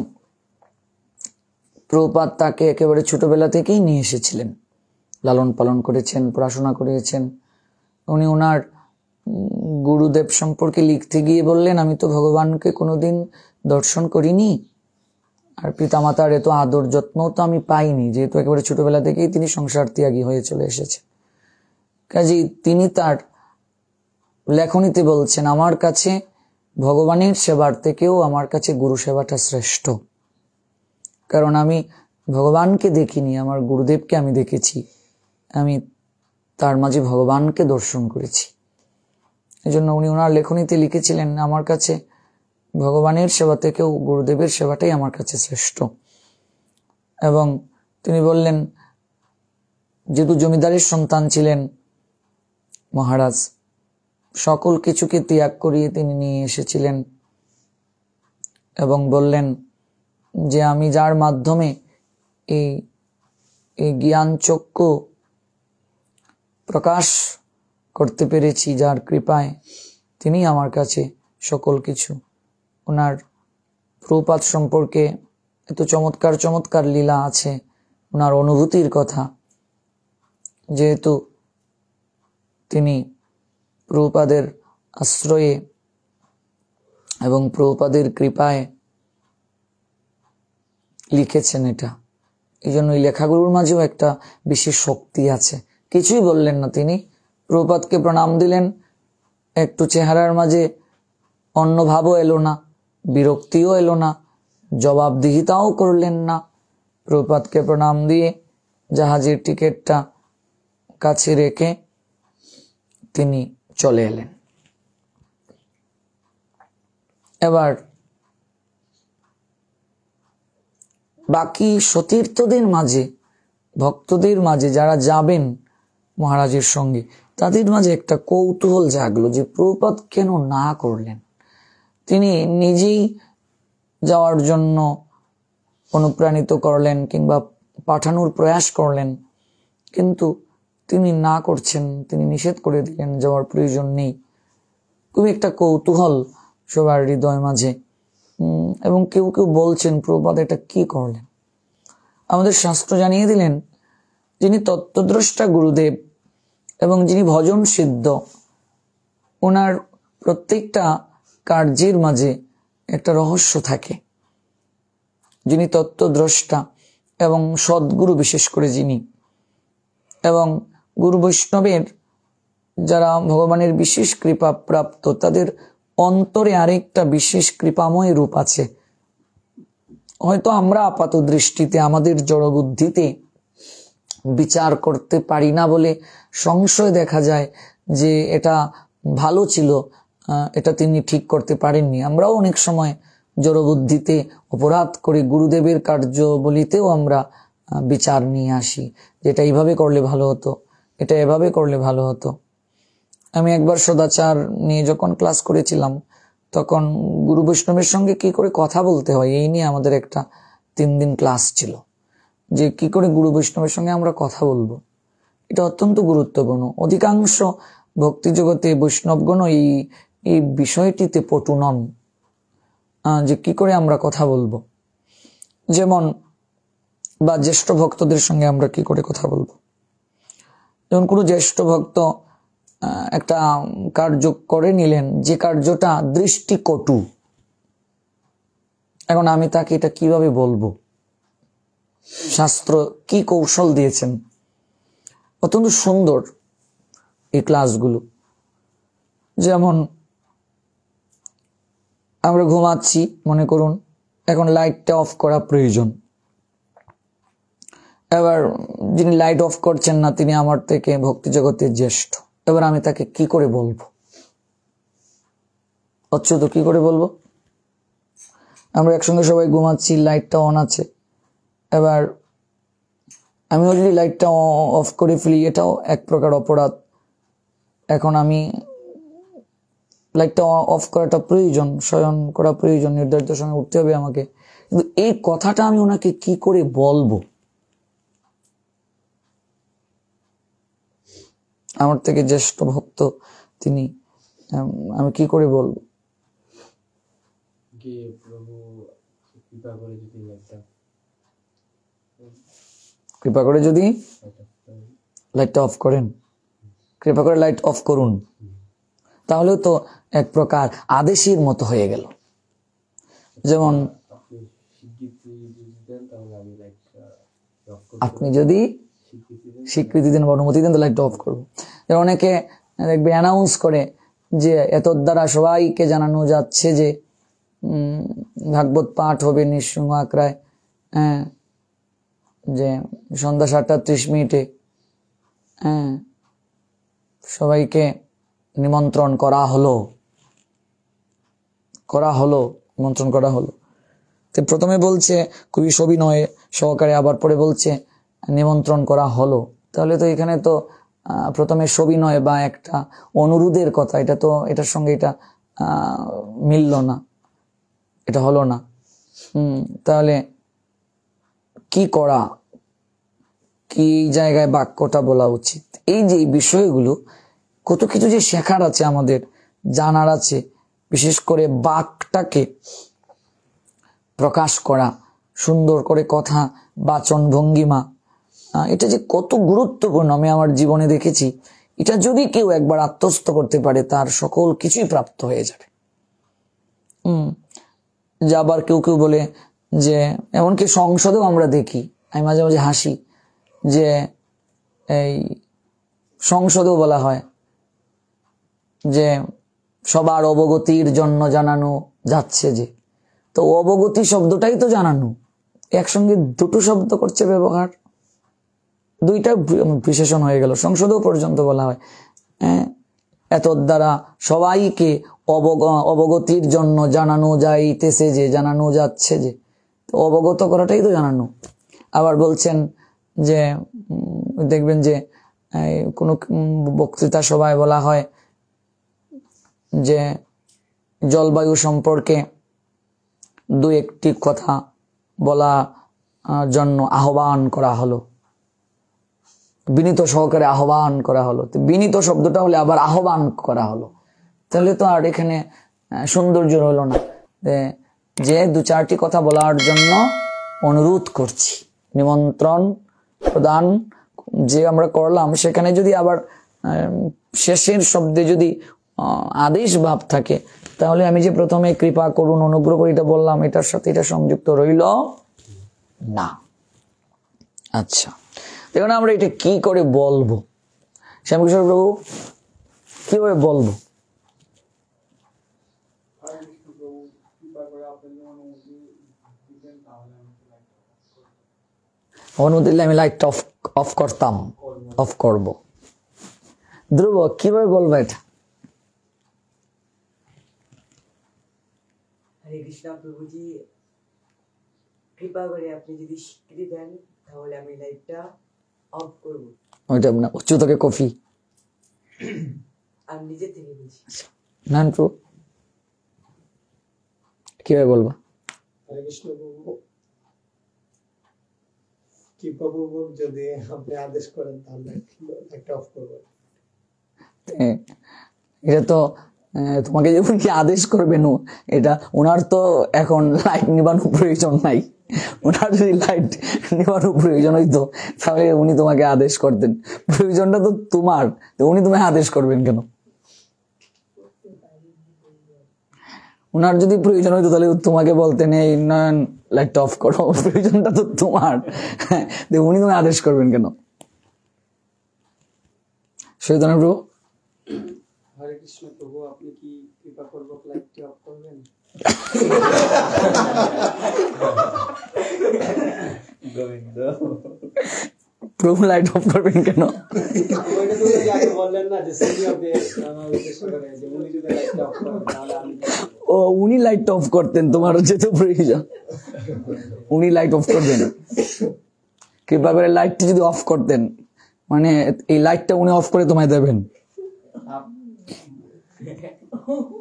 প্রভুপাদ তাকে একেবারে ছোটবেলা থেকেই নিয়ে এসেছিলেন, লালন পালন করেছেন, পড়াশোনা করিয়েছেন। উনি ওনার গুরুদেব সম্পর্কে লিখতে গিয়ে বললেন, আমি তো ভগবানকে কোনোদিন দর্শন করিনি, আর পিতামাতার এত আদর যত্ন তো আমি পাইনি, যেহেতু একেবারে ছোটবেলা থেকেই তিনি সংসার ত্যাগী হয়ে চলে এসেছে। কাজেই তিনি তার লেখনীতে বলছেন, আমার কাছে ভগবানের সেবার থেকেও আমার কাছে গুরু সেবাটা শ্রেষ্ঠ। কারণ আমি ভগবানকে দেখিনি, আমার গুরুদেবকে আমি দেখেছি, আমি তার মাঝে ভগবানকে দর্শন করেছি। এই জন্য উনি ওনার লেখনীতে লিখেছিলেন, আমার কাছে ভগবানের সেবা থেকেও গুরুদেবের সেবাটাই আমার কাছে শ্রেষ্ঠ। এবং তিনি বললেন, যেহেতু জমিদারের সন্তান ছিলেন মহারাজ, সকল কিছুকে ত্যাগ করিয়ে তিনি নিয়ে এসেছিলেন এবং বললেন যে আমি যার মাধ্যমে এই জ্ঞান চক্ষু প্রকাশ করতে পেরেছি, যার কৃপায়, তিনি আমার কাছে সকল কিছু। ওনার প্রভুপাদ সম্পর্কে এত চমৎকার চমৎকার লীলা আছে, ওনার অনুভূতির কথা। যেহেতু তিনি প্রভুপাদের আশ্রয়ে এবং প্রভুপাদের কৃপায় লিখেছেন এটা, এই জন্য এই লেখাগুলোর মাঝেও একটা বিশেষ শক্তি আছে। কিছুই বললেন না তিনি, প্রভুপাদকে প্রণাম দিলেন, একটু চেহারার মাঝে অন্য ভাবও এলো না, বিরক্তিও এলো না, জবাবদিহিতাও করলেন না। প্রভুপাদকে প্রণাম দিয়ে জাহাজের টিকিটটা কাছে রেখে তিনি চলে এলেন। এবার বাকি সতীর্থদের মাঝে, ভক্তদের মাঝে যারা যাবেন মহারাজের সঙ্গে, তাদের মাঝে একটা কৌতূহল জাগলো যে প্রভুপাদ কেন না করলেন। তিনি নিজেই যাওয়ার জন্য অনুপ্রাণিত করলেন কিংবা পাঠানোর প্রয়াস করলেন, কিন্তু তিনি না করছেন, তিনি নিষেধ করে দিলেন, যাওয়ার প্রয়োজন নেই। খুবই একটা কৌতূহল সবার হৃদয় মাঝে। এবং কেউ কেউ বলছেন, প্রভুপাদ এটা কি করলেন? আমাদের শাস্ত্র জানিয়ে দিলেন, যিনি তত্ত্বদ্রষ্টা গুরুদেব এবং যিনি ভজন সিদ্ধ, ওনার প্রত্যেকটা কার্যের মাঝে একটা রহস্য থাকে। যিনি তত্ত্বদ্রষ্টা এবং সদ্গুরু, বিশেষ করে যিনি, এবং গুরু বৈষ্ণবের যারা ভগবানের বিশেষ কৃপা প্রাপ্ত, তাদের অন্তরে আরেকটা বিশেষ কৃপাময় রূপ আছে। হয়তো আমরা আপাত দৃষ্টিতে আমাদের জড়বুদ্ধিতে বিচার করতে পারি না বলে সংশয় দেখা যায় যে এটা ভালো ছিল, এটা তিনি ঠিক করতে পারেননি। আমরাও অনেক সময় জড়বুদ্ধিতে অপরাধ করে গুরুদেবের কার্যবলিতেও আমরা বিচার নিয়ে আসি, যেটা এইভাবে করলে ভালো হতো, এটা এভাবে করলে ভালো হতো। আমি একবার সদাচার নিয়ে যখন ক্লাস করেছিলাম, তখন গুরু বৈষ্ণবের সঙ্গে কি করে কথা বলতে হয় এই নিয়ে আমাদের একটা 3 দিন ক্লাস ছিল, যে কি করে গুরু বৈষ্ণবের সঙ্গে আমরা কথা বলবো। এটা অত্যন্ত গুরুত্বপূর্ণ। অধিকাংশ ভক্তি জগতে বৈষ্ণবগণ এই বিষয়টিতে পটু নন, যে কি করে আমরা কথা বলবো। যেমন বা জ্যেষ্ঠ ভক্তদের সঙ্গে আমরা কি করে কথা বলবো। যেমন কোনো জ্যেষ্ঠ ভক্ত একটা কার্য করে নিলেন, যে কার্যটা দৃষ্টিকটু, এখন আমি তাকে এটা কিভাবে বলবো? শাস্ত্র কি কৌশল দিয়েছেন, অত্যন্ত সুন্দর এই ক্লাসগুলো। যেমন আমরা ঘুমাচ্ছি, মনে করুন এখন লাইটটা অফ করা প্রয়োজন। এবার যিনি লাইট অফ করছেন না, তিনি আমার থেকে ভক্তি জগতের জ্যেষ্ঠ। এবার আমি তাকে কি করে বলবো? অচ্যুত, কি করে বলবো? আমরা একসঙ্গে সবাই ঘুমাচ্ছি, লাইটটা অন আছে, এবার আমিও যদি লাইটটা অফ করে ফেলি, এটাও এক প্রকার অপরাধ। এখন আমি লাইটটা অফ করাটা প্রয়োজন, শয়ন করা প্রয়োজন, নির্ধারিত সময় উঠতে হবে আমাকে, কিন্তু এই কথাটা আমি ওনাকে কি করে বলবো? আমার থেকে জ্যেষ্ঠ ভক্ত তিনি, আমি কি করে বলবো? কৃপা করে যদি লাইটটা অফ করেন, কৃপা করে লাইট অফ করুন, তাহলে তো এক প্রকার আদেশের মতো হয়ে গেল। যেমন আপনি যদি স্বীকৃতি দেন বা অনুমতি দেন, তো লাইটটা অফ করবো। অনেকে দেখবে অ্যানাউন্স করে যে এত দ্বারা সবাইকে জানানো যাচ্ছে যে ভাগবত পাঠ হবে নিঃসঙ্গ আখড়ায়, হ্যাঁ, যে সন্ধ্যা 7:30 হ্যাঁ, সবাইকে নিমন্ত্রণ করা হলো, নিমন্ত্রণ করা হলো। তো প্রথমে বলছে খুবই সবিনয়ে সহকারে, আবার পরে বলছে নিমন্ত্রণ করা হলো। তাহলে তো এখানে তো প্রথমে সবিনয় বা একটা অনুরোধের কথা, এটা তো এটার সঙ্গে এটা মিলল না, এটা হলো না। তাহলে কি করা, কি জায়গায় বাক্যটা বলা উচিত, এই যে বিষয়গুলো কত কিছু যে শেখার আছে, আমাদের জানার আছে। বিশেষ করে বাক্যটাকে প্রকাশ করা, সুন্দর করে কথা, বাচন ভঙ্গিমা, এটা যে কত গুরুত্বপূর্ণ আমি আমার জীবনে দেখেছি। এটা যদি কেউ একবার আত্মস্থ করতে পারে, তার সকল কিছুই প্রাপ্ত হয়ে যাবে। যে আবার কেউ কেউ বলে যে, এমনকি সংসদেও আমরা দেখি, আমি মাঝে মাঝে হাসি, যে এই সংসদেও বলা হয় যে সবার অবগতির জন্য জানানো যাচ্ছে যে, তো অবগতি শব্দটাই তো জানানো, একসঙ্গে দুটো শব্দ করছে ব্যবহার, দুইটা বিশেষণ হয়ে গেল। সংসদেও পর্যন্ত বলা হয় এত দ্বারা সবাইকে অবগতির জন্য জানানো যাইতেছে যে, জানানো যাচ্ছে যে, তো অবগত করাটাই তো জানানো। আবার বলছেন যে দেখবেন যে কোনো বক্তৃতা সভায় বলা হয় যে জলবায়ু সম্পর্কে দু একটি কথা বলা জন্য আহ্বান করা হলো, বিনীত সহকারে আহ্বান করা হলো। তো বিনীত শব্দটা হলে আবার আহ্বান করা হলো, তাহলে তো আর এখানে সৌন্দর্য হলো না। যে দু চারটি কথা বলার জন্য অনুরোধ করছি, নিমন্ত্রণ প্রদান যে আমরা করলাম, সেখানে যদি আবার শেষের শব্দে যদি আদেশ ভাব থাকে, তাহলে আমি যে প্রথমে কৃপা করুন, অনুগ্রহ করে এটা বললাম, এটার সাথে এটা সংযুক্ত রইল না। আচ্ছা, দেখুন আমরা এটা কি করে বলবো, শ্যামকিশোর প্রভু কিভাবে বলবো? অনুমতি দিলে আমি লাইটটা অফ করতাম, অফ করব। ধ্রুব কিভাবে বলবো এটা? হরে কৃষ্ণ প্রভুজি, কৃপা করে আপনি যদি স্বীকৃতি দেন তাহলে আমি লাইটটা অফ করব। ওইটা না, উচ্চ থেকে কফি আমি নিজে থেকে বলছি। না প্রভু কিভাবে বলবো? হরে কৃষ্ণ প্রভু, কৃপা পূর্বক যদি আপনি আদেশ করেন তাহলে একটা অফ করবো। এটা তো তোমাকে যে উনি আদেশ করবেন, এটা ওনার তো এখন লাইট নিবানোর প্রয়োজন নাই। ওনার যদি লাইট নিবানোর প্রয়োজন হইতো তাহলে উনি তোমাকে আদেশ করতেন। প্রয়োজনটা তো তোমার, উনি তোমায় আদেশ করবেন কেন? ওনার যদি প্রয়োজন হইতো তাহলে তোমাকে বলতেন এই নয়ন লাইটটা অফ করো, প্রয়োজনটা তো তোমার, উনি তোমায় আদেশ করবেন কেন? সৈতন্য প্রভু। হরে কৃষ্ণ প্রভু, আপনি কি কৃপা পূর্বক লাইটটি অফ করবেন? প্রভু লাইট অফ করবেন কেন? বললেন না যে উনি যদি লাইটটা অফ করেন তাহলে আমি। ও উনি লাইট অফ করতেন, তোমার যেহেতু প্রয়োজন উনি লাইট অফ করবেন। কৃপা করে লাইটটি যদি অফ করতেন, মানে এই লাইটটা উনি অফ করে তোমায় দেবেন।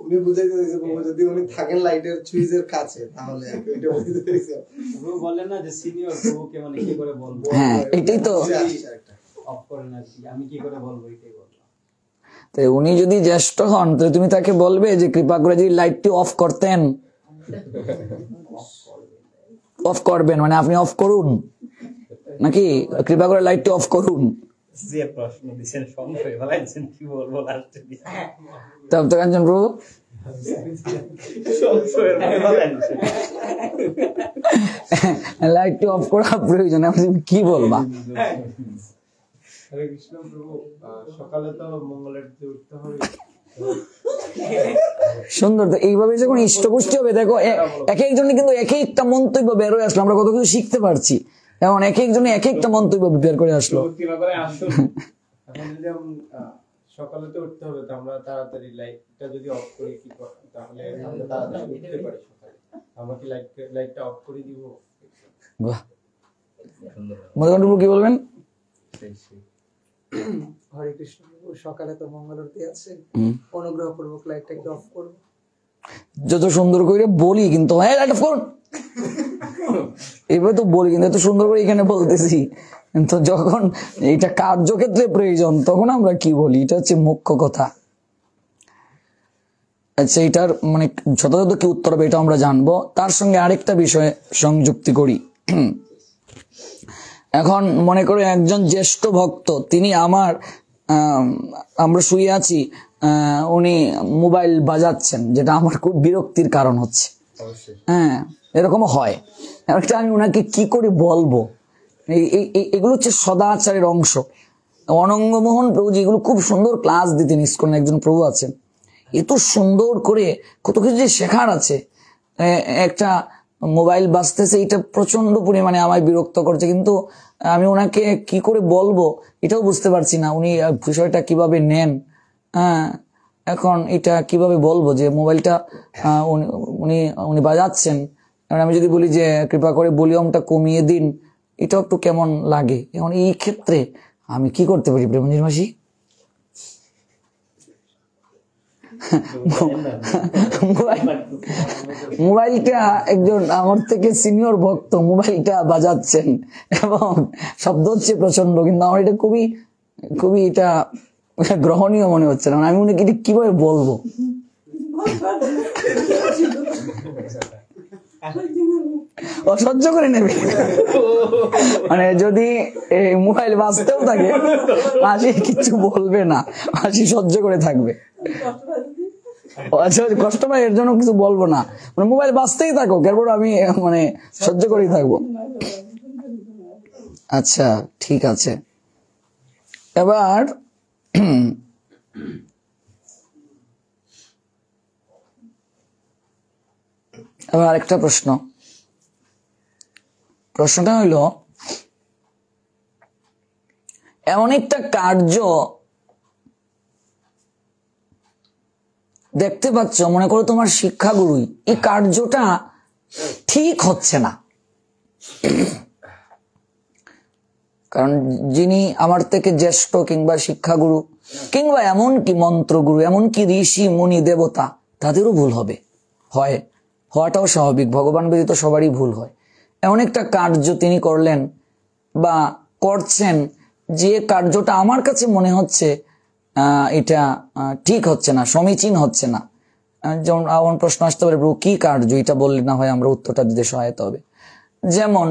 উনি বুঝাইতে চাইছে প্রভু যদি উনি থাকেন লাইটের সুইচের কাছে তাহলে এটা বুঝাইতে চাইছে। প্রভু বললেন না যে সিনিয়র প্রভুকে মানে কি করে বলবো? হ্যাঁ এটাই তো, অফ করেন আর কি, আমি কি করে বলবো এটাই বললাম। তো উনি যদি জ্যেষ্ঠ হন তাহলে তুমি তাকে বলবে যে কৃপা করে যদি লাইটটি অফ করতেন, অফ করবেন মানে আপনি অফ করুন, নাকি কৃপা করে লাইটটি অফ করুন। যে প্রশ্ন দিছেন সংশয় ফেলাইছেন, কি বলবো লাস্টে তব তো কাঞ্চন প্রভু সংশয়ের ফেলাইছেন। লাইটটি অফ করা প্রয়োজন, তুমি কি বলবা? হরে কৃষ্ণ প্রভু, সকালে তো মঙ্গলের দিকে উঠতে হবে, সুন্দর। তো এইভাবে যখন ইষ্টগোষ্ঠী হবে, দেখো এক একজনে কিন্তু এক একটা মন্তব্য বের হয়ে আসলো, আমরা কত কিছু শিখতে পারছি। এখন এক একজনে এক একটা মন্তব্য বের করে আসলো। এখন যদি সকালে তো উঠতে হবে, তো আমরা তাড়াতাড়ি লাইটটা যদি অফ করি কি তাহলে আমরা তাড়াতাড়ি উঠতে পারি সকালে। আমরা কি লাইটটা অফ করে দিব? বাহ, মধুকণ্ঠপ্রভু কি বলবেন? হরে কৃষ্ণ প্রভু, সকালে তো মঙ্গল আরতি আছে, অনুগ্রহ পূর্বক লাইটটা কি অফ করবো? যত সুন্দর করে বলি কিন্তু এবার তো বলি কিন্তু এত সুন্দর করে এখানে বলতেছি, কিন্তু যখন এটা কার্যক্ষেত্রে প্রয়োজন তখন আমরা কি বলি, এটা হচ্ছে মুখ্য কথা। আচ্ছা, এটার মানে যথাযথ কি উত্তর হবে এটা আমরা জানবো। তার সঙ্গে আরেকটা বিষয় সংযুক্তি করি। এখন মনে করে একজন জ্যেষ্ঠ ভক্ত, তিনি আমরা শুয়ে আছি, উনি মোবাইল বাজাচ্ছেন, যেটা আমার খুব বিরক্তির কারণ হচ্ছে। হ্যাঁ, এরকম হয়। একটা আমি ওনাকে কি করে বলবো, এগুলো হচ্ছে সদাচারের অংশ। অনঙ্গমোহন প্রভু যেগুলো খুব সুন্দর ক্লাস দিতেন, ইসকন একজন প্রভু আছেন, এত সুন্দর করে কত কিছু যে শেখার আছে। একটা মোবাইল বাজতেছে, এটা প্রচন্ড পরিমাণে আমায় বিরক্ত করছে, কিন্তু আমি ওনাকে কি করে বলবো এটাও বুঝতে পারছি না, উনি বিষয়টা কিভাবে নেন। হ্যাঁ, এখন এটা কিভাবে বলবো যে মোবাইলটা উনি বাজাচ্ছেন, আমি যদি বলি যে কৃপা করে ভলিউমটা কমিয়ে দিন, এটাও একটু কেমন লাগে। এখন এই ক্ষেত্রে আমি কি করতে পারি প্রেমঞ্জির মাসি? মোবাইলটা একজন আমার থেকে সিনিয়র ভক্ত মোবাইলটা বাজাচ্ছেন এবং শব্দ হচ্ছে প্রচন্ড, কিন্তু আমার এটা খুবই খুবই এটা গ্রহণীয় মনে হচ্ছে না। আমি উনিকে কিভাবে বলবো? অসহ্য করে নেবে, মানে যদি মোবাইল বাজতেও থাকে মাসি কিছু বলবে না, মাসি সহ্য করে থাকবে। কষ্ট পাই এর জন্য কিছু বলবো না, মানে মোবাইল বাজতেই থাকো, এরপর আমি মানে সহ্য করেই থাকবো। আচ্ছা, ঠিক আছে। এবার আরেকটা প্রশ্নটা হইল, এমন একটা কার্য দেখতে পাচ্ছ, মনে করো তোমার শিক্ষাগুরুই, এই কার্যটা ঠিক হচ্ছে না, কারণ যিনি আমার থেকে জ্যেষ্ঠ কিংবা শিক্ষাগুরু কিংবা এমনকি মন্ত্রগুরু, এমনকি ঋষি মুনি দেবতা, তাদেরও ভুল হওয়াটাও স্বাভাবিক, ভগবান ব্যতীত সবারই ভুল হয়। এমন একটা কার্য তিনি করলেন বা করছেন, যে কার্যটা আমার কাছে মনে হচ্ছে এটা ঠিক হচ্ছে না, সমীচীন হচ্ছে না। যেমন আমার প্রশ্ন আসতে পারে, প্রভু কি কার্য, এটা বললে না হয় আমরা উত্তরটা দিতে সহায়তা হবে। যেমন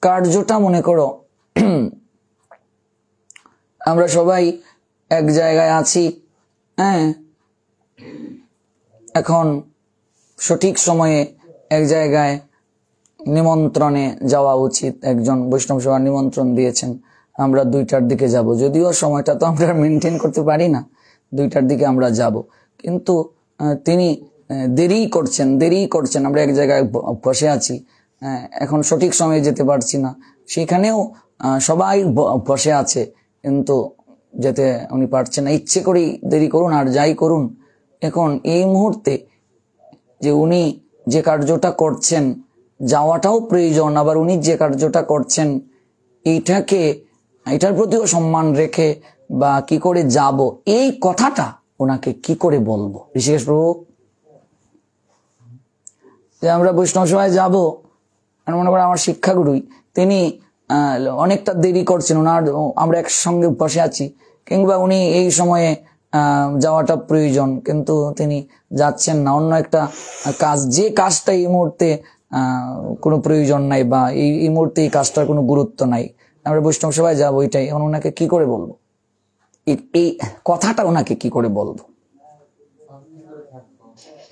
কার্যটা মনে করো আমরা সবাই এক জায়গায় আছি, হ্যাঁ, এখন সঠিক সময়ে এক জায়গায় নিমন্ত্রণে যাওয়া উচিত। একজন বৈষ্ণব সভা নিমন্ত্রণ দিয়েছেন, আমরা 2টার দিকে যাব, যদিও সময়টা তো আমরা মেনটেন করতে পারি না, 2টার দিকে আমরা যাব, কিন্তু তিনি দেরি করছেন, আমরা এক জায়গায় বসে আছি, এখন সঠিক সময়ে যেতে পারছি না, সেখানেও সবাই বসে আছে, কিন্তু যেতে উনি পারছেন না, ইচ্ছে করেই দেরি করুন আর যাই করুন। এখন এই মুহূর্তে যে উনি যে কার্যটা করছেন, যাওয়াটাও প্রয়োজন, আবার উনি যে কার্যটা করছেন এটার প্রতিও সম্মান রেখে বা কি করে যাব, এই কথাটা ওনাকে কি করে বলবো? ঋষিকেশ প্রভু, যে আমরা বৈষ্ণব সভায় যাবো, মনে করেন আমার শিক্ষাগুরুই তিনি অনেকটা দেরি করছেন, আমরা একসঙ্গে বসে আছি, কিংবা উনি এই সময়ে যাওয়াটা প্রয়োজন কিন্তু তিনি যাচ্ছেন না, অন্য একটা কাজ, যে কাজটা এই মুহূর্তে কোনো প্রয়োজন নাই বা এই মুহূর্তে এই কাজটার কোনো গুরুত্ব নাই, আমরা বৈষ্ণব সভায় যাবো, এটাই। এখন ওনাকে কি করে বলবো, এই কথাটা ওনাকে কি করে বলবো?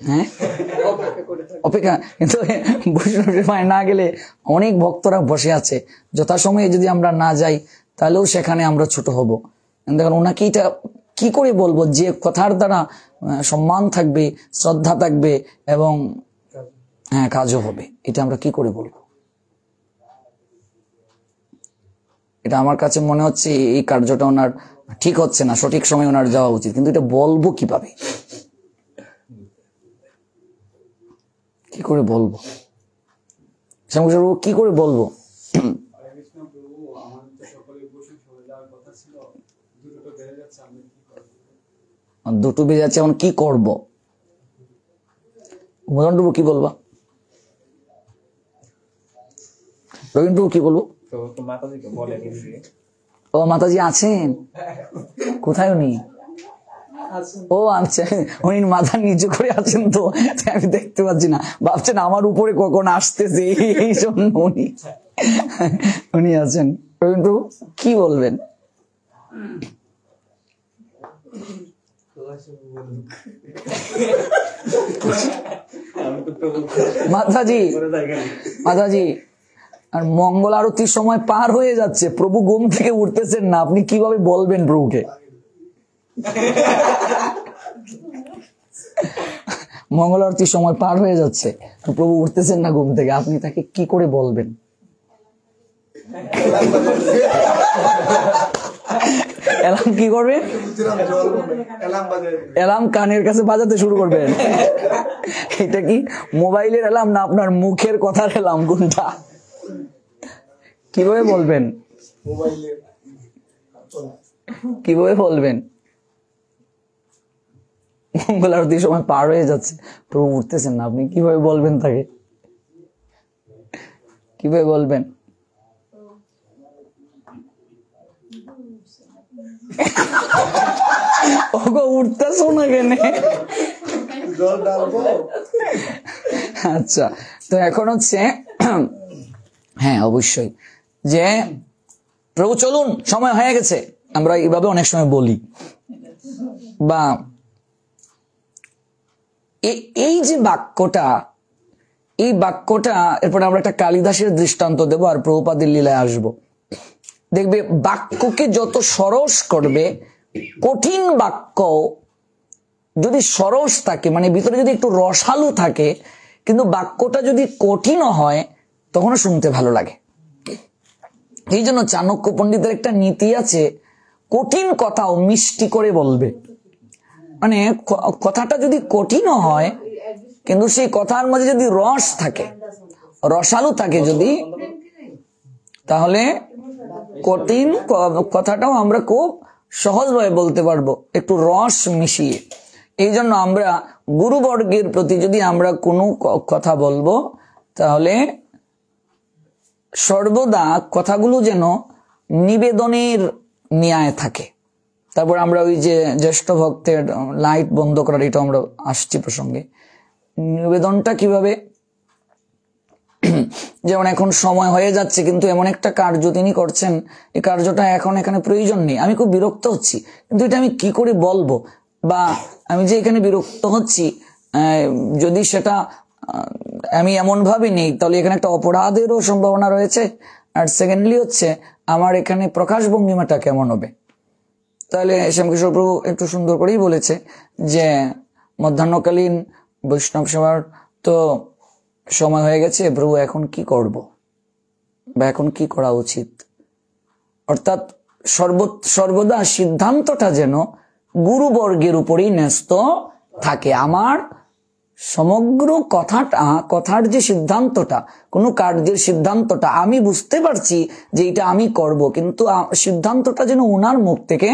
হ্যাঁ, অপেক্ষা। কিন্তু বৈষ্ণব সভায় না গেলে অনেক ভক্তরা বসে আছে, যথাসময়ে যদি আমরা না যাই তাহলেও সেখানে আমরা ছোট হব। দেখুন ওনাকে এটা কি করে বলবো যে কথার দ্বারা সম্মান থাকবে, শ্রদ্ধা থাকবে এবং হ্যাঁ কাজও হবে? এটা আমরা কি করে বলবো? এটা আমার কাছে মনে হচ্ছে এই কার্যটা ওনার ঠিক হচ্ছে না, সঠিক সময় ওনার যাওয়া উচিত, কিন্তু এটা বলবো কিভাবে, কি করে বলবো? শ্যামকিশোর বাবু কি করে বলবো? দুটো বেজে যাচ্ছে, এখন কি করব? উদাহরণটুকু কি বলবা? রবীন্দ্রটুকু কি বলবো? তো মাতাজিকে বলে দিদি। ও মাতাজি আছেন কোথায় উনি? ও আচ্ছা, উনি মাথা নিচু করে আছেন, তো আমি দেখতে পাচ্ছি না, ভাবছেন আমার উপরে কখন আসতেছে, এই জন্য উনি আছেন। রবীন্দ্র কি বলবেন? মাতাজি মাতাজি আর মঙ্গল আরতির সময় পার হয়ে যাচ্ছে, প্রভু ঘুম থেকে উঠতেছেন না, আপনি কিভাবে বলবেন প্রভুকে? মঙ্গল আরতির সময় পার হয়ে যাচ্ছে, প্রভু উঠতেছেন না ঘুম থেকে, আপনি তাকে কি করে বলবেন? অ্যালার্ম কি করবে? অ্যালার্ম কানের কাছে বাজাতে শুরু করবেন। এটা কি মোবাইলের অ্যালার্ম না আপনার মুখের কথার অ্যালার্ম, কোনটা? কিভাবে বলবেন? কিভাবে বলবেন? মঙ্গল আরতির সময় পার হয়ে যাচ্ছে, প্রভু উঠতেছেন না, আপনি কিভাবে বলবেন তাকে? কিভাবে বলবেন? ওগো উঠতেছো না কেন? আচ্ছা, তো এখন হচ্ছে হ্যাঁ অবশ্যই যে প্রভু চলুন সময় হয়ে গেছে, আমরা এইভাবে অনেক সময় বলি, বা এই যে বাক্যটা, এই বাক্যটা এরপরে আমরা একটা কালিদাসের দৃষ্টান্ত দেবো আর প্রভুপাদের লীলায় আসবো। দেখবে বাক্যকে যত সরস করবে, কঠিন বাক্য যদি সরস থাকে, মানে ভিতরে যদি একটু রসালো থাকে, কিন্তু বাক্যটা যদি কঠিনও হয় তখনও শুনতে ভালো লাগে। এই জন্য চাণক্য পণ্ডিতের একটা নীতি আছে, কঠিন কথাও মিষ্টি করে বলবে। মানে কথাটা যদি কঠিনও হয়, কিন্তু সেই কথার মাঝে যদি রস থাকে, রসালো থাকে যদি, তাহলে কঠিন কথাটাও আমরা খুব সহজভাবে বলতে পারবো, একটু রস মিশিয়ে। এই জন্য আমরা গুরুবর্গের প্রতি যদি আমরা কোনো কথা বলবো, তাহলে সর্বদা কথাগুলো যেন নিবেদনের ন্যায় থাকে। তারপর আমরা ওই যে জ্যেষ্ঠ ভক্তের লাইট বন্ধ করার, এটা আমরা আসছি প্রসঙ্গে। নিবেদনটা কিভাবে? যেমন এখন সময় হয়ে যাচ্ছে, কিন্তু এমন একটা কার্য তিনি করছেন, এই কার্যটা এখন এখানে প্রয়োজন নেই, আমি খুব বিরক্ত হচ্ছি, কিন্তু এটা আমি কি করে বলবো? বা আমি যে এখানে বিরক্ত হচ্ছি, যদি সেটা আমি এমন ভাবে নেই, তাহলে এখানে একটা অপরাধেরও সম্ভাবনা রয়েছে। আর সেকেন্ডলি হচ্ছে আমার এখানে প্রকাশ ভঙ্গিমাটা কেমন হবে? তাহলে শ্যামকিশোর প্রভু একটু সুন্দর করেই বলেছে যে মধ্যাহ্নকালীন বৈষ্ণব সেবার তো সময় হয়ে গেছে, প্রভু এখন কি করব বা এখন কি করা উচিত? অর্থাৎ সর্বদা সিদ্ধান্তটা যেন গুরুবর্গের উপরেই ন্যস্ত থাকে। আমার সমগ্র কথার যে সিদ্ধান্তটা, কোনো কার্যের সিদ্ধান্তটা আমি বুঝতে পারছি যে এটা আমি করব, কিন্তু সিদ্ধান্তটা যেন ওনার মুখ থেকে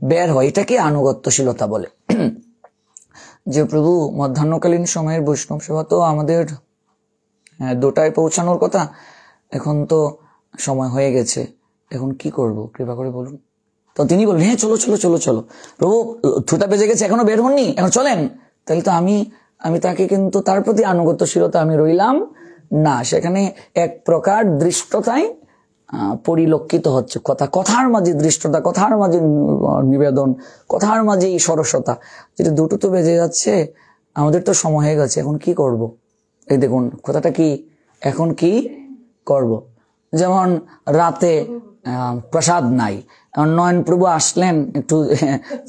বের হয়, এটাকে আনুগত্যশীলতা বলে। যে প্রভু মধ্যাহ্নকালীন সময়ের বৈষ্ণব সেবা তো আমাদের 2টায় পৌঁছানোর কথা, এখন তো সময় হয়ে গেছে, এখন কি করব, কৃপা করে বলুন। তো তিনি বললেন, হ্যাঁ চলো চলো চলো চলো, প্রভু 2টা বেজে গেছে, এখনো বের হননি, এখন চলেন। তাহলে তো আমি তাকে কিন্তু তার প্রতি আনুগত্যশীলতা আমি রইলাম না, সেখানে এক প্রকার দৃষ্টতায় পরিলক্ষিত হচ্ছে। কথার মাঝে দৃষ্টতা, কথার মাঝে নিবেদন, কথার মাঝে সরসতা, যেটা 2টো তো বেজে যাচ্ছে, আমাদের তো সময় হয়ে গেছে, এখন কি করব? এই দেখুন কথাটা কি, এখন কি করব? যেমন রাতে প্রসাদ নাই, নয়ন প্রভু আসলেন একটু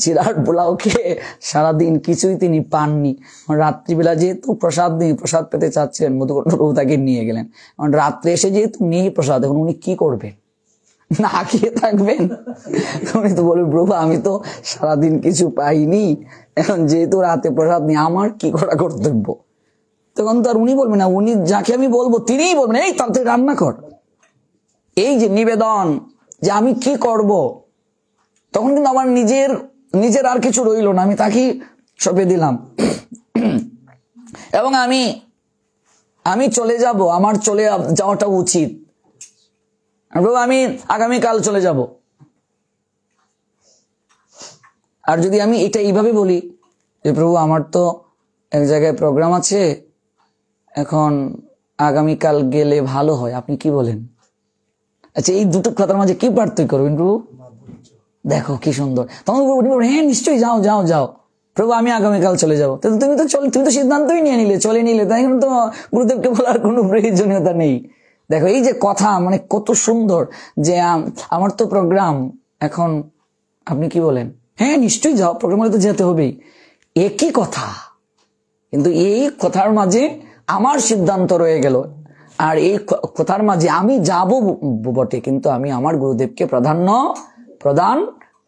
চিরার পোলাও খেয়ে, সারাদিন কিছুই তিনি পাননি। রাত্রিবেলা যেহেতু প্রসাদ নেই, প্রসাদ পেতে চাচ্ছিলেন, মধুকণ্ঠ প্রভু তাকে নিয়ে গেলেন। রাত্রে এসে যেহেতু নেই প্রসাদ, এখন উনি কি করবেন? না খেয়ে থাকবেন? উনি তো বলবেন, প্রভু আমি তো সারাদিন কিছু পাইনি, এখন যেহেতু রাতে প্রসাদ নেই, আমার কি করা কর্তব্য? তখন তো আর উনি বলবেন না, উনি যাকে আমি বলবো তিনিই বলবেন, এই তাড়াতাড়ি রান্না কর। এই যে নিবেদন, যে আমি কি করব, তখন কিন্তু আমার নিজের আর কিছু রইল না, আমি তাকেই সঁপে দিলাম। এবং আমি চলে যাব, আমার চলে যাওয়াটা উচিত। প্রভু আমি আগামীকাল চলে যাব। আর যদি আমি এটা এইভাবে বলি যে প্রভু আমার তো এক জায়গায় প্রোগ্রাম আছে, এখন আগামীকাল গেলে ভালো হয়, আপনি কি বলেন? আচ্ছা, এই দুটো কথার মাঝে কি পার্থক্য করবেন প্রভু? দেখো কি সুন্দর। তখন উনি বলবেন, হ্যাঁ নিশ্চয়ই যাও যাও যাও প্রভু, আমি আগামীকাল চলে যাবো। তুমি তো সিদ্ধান্তই নিয়ে নিলে, চলে নিলে, তাই তো গুরুদেবকে বলার কোনো প্রয়োজনীয়তা নেই। দেখো এই যে কথা, মানে কত সুন্দর, যে আমার তো প্রোগ্রাম, এখন আপনি কি বলেন? হ্যাঁ নিশ্চয়ই যাও, প্রোগ্রামে তো যেতে হবেই। একই কথা, কিন্তু এই কথার মাঝে আমার সিদ্ধান্ত রয়ে গেল, আর এই কথার মাঝে আমি যাব বটে, কিন্তু আমি আমার গুরুদেবকে প্রাধান্য প্রদান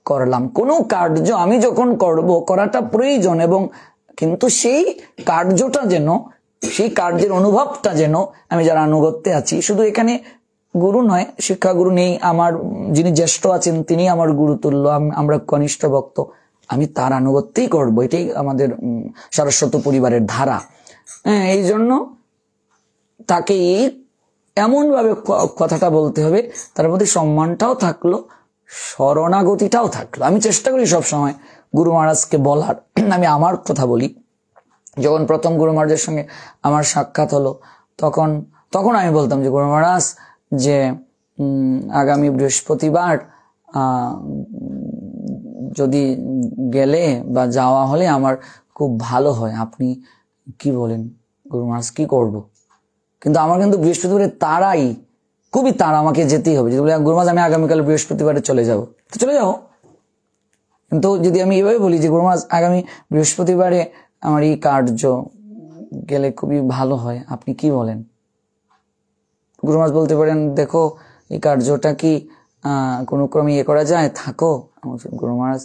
করলাম। কোনো কার্য আমি যখন করাটা প্রয়োজন, এবং কিন্তু সেই কার্যটা যেন, সেই কার্যের অনুভবটা যেন আমি যারা আনুগত্যে আছি, শুধু এখানে গুরু নয়, শিক্ষা গুরু নেই, আমার যিনি জ্যেষ্ঠ আছেন তিনি আমার গুরু তুল্য, আমরা কনিষ্ঠ ভক্ত, আমি তার আনুগত্যেই করব। এটাই আমাদের সারস্বত পরিবারের ধারা। হ্যাঁ, এই জন্য তাকে এমন ভাবে কথাটা বলতে হবে, তার প্রতি সম্মানটাও থাকলো, শরণাগতিটাও থাকলো। আমি চেষ্টা করি সব সময় গুরু মহারাজকে বলার। আমি আমার কথা বলি, যখন প্রথম গুরু মহারাজের সঙ্গে আমার সাক্ষাৎ হলো, তখন আমি বলতাম যে গুরু মহারাজ, যে আগামী বৃহস্পতিবার যদি গেলে বা যাওয়া হলে আমার খুব ভালো হয়, আপনি কি বলেন গুরু মহারাজ, কি করব? কিন্তু আমার কিন্তু বৃহস্পতিবারে খুবই তাড়া, আমাকে যেতেই হবে। যদি বলি গুরু মহারাজ আমি আগামীকাল বৃহস্পতিবারে চলে যাবো, তো চলে যাও। কিন্তু যদি আমি এভাবে বলি যে গুরু মহারাজ আগামী বৃহস্পতিবারে আমার এই কার্য গেলে খুবই ভালো হয়, আপনি কি বলেন? গুরু মহারাজ বলতে পারেন, দেখো এই কার্যটা কি কোনো ক্রমে করা যায়, থাকো। গুরু মহারাজ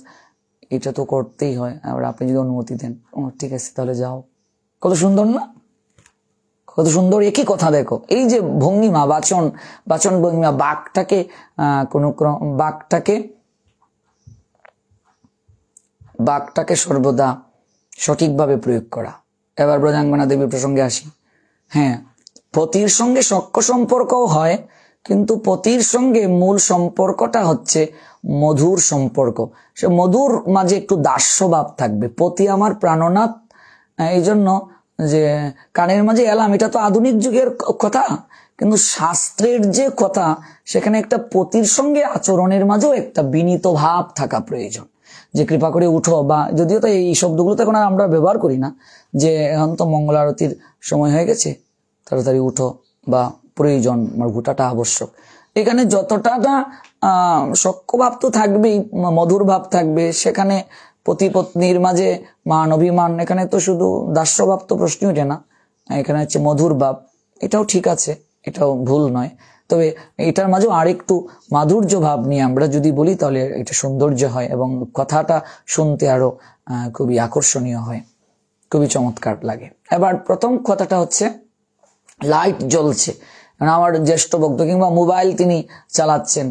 এটা তো করতেই হয়, আবার আপনি যদি অনুমতি দেন, ঠিক আছে তাহলে যাও। কত সুন্দর না? কত সুন্দর একই কথা। দেখো এই যে ভঙ্গিমা, বাচন ভঙ্গিমা, বাকটাকে সর্বদা সঠিকভাবে প্রয়োগ করা। এবার ব্রজাঙ্গনা দেবীর প্রসঙ্গে আসি। হ্যাঁ, পতির সঙ্গে সখ্য সম্পর্কও হয়, কিন্তু পতির সঙ্গে মূল সম্পর্কটা হচ্ছে মধুর সম্পর্ক। সে মধুর মাঝে একটু দাস্যভাব থাকবে। পতি আমার প্রাণনাথ, এই জন্য যে কানের মাঝে এলাম, এটা তো আধুনিক যুগের কথা, কিন্তু শাস্ত্রের যে কথা, সেখানে একটা পতির সঙ্গে আচরণের মাঝেও একটা বিনীত ভাব থাকা প্রয়োজন। যে কৃপা করে উঠো, বা যদিও তো এই শব্দগুলো তো এখন আমরা ব্যবহার করি না, যে এখন তো মঙ্গল আরতির সময় হয়ে গেছে, তাড়াতাড়ি উঠো, বা প্রয়োজন, আমার ঘুটাটা আবশ্যক। এখানে যতটা সখ্যভাব তো থাকবেই, মধুর ভাব থাকবে। সেখানে পতি পত্নীর মাঝে মান অভিমান, এখানে তো শুধু দাস্যভাব তো প্রশ্নই ওঠে না, এখানে হচ্ছে মধুর ভাব। এটাও ঠিক আছে, এটাও ভুল নয়, তবে এটার মাঝেও আরেকটু মাধুর্য ভাব নিয়ে আমরা যদি বলি, তাহলে এটা সৌন্দর্য হয়, এবং কথাটা শুনতে আরো খুবই আকর্ষণীয় হয়, খুবই চমৎকার লাগে। এবার প্রথম কথাটা হচ্ছে লাইট জ্বলছে, আমার জ্যেষ্ঠ ভক্ত কিংবা মোবাইল তিনি চালাচ্ছেন,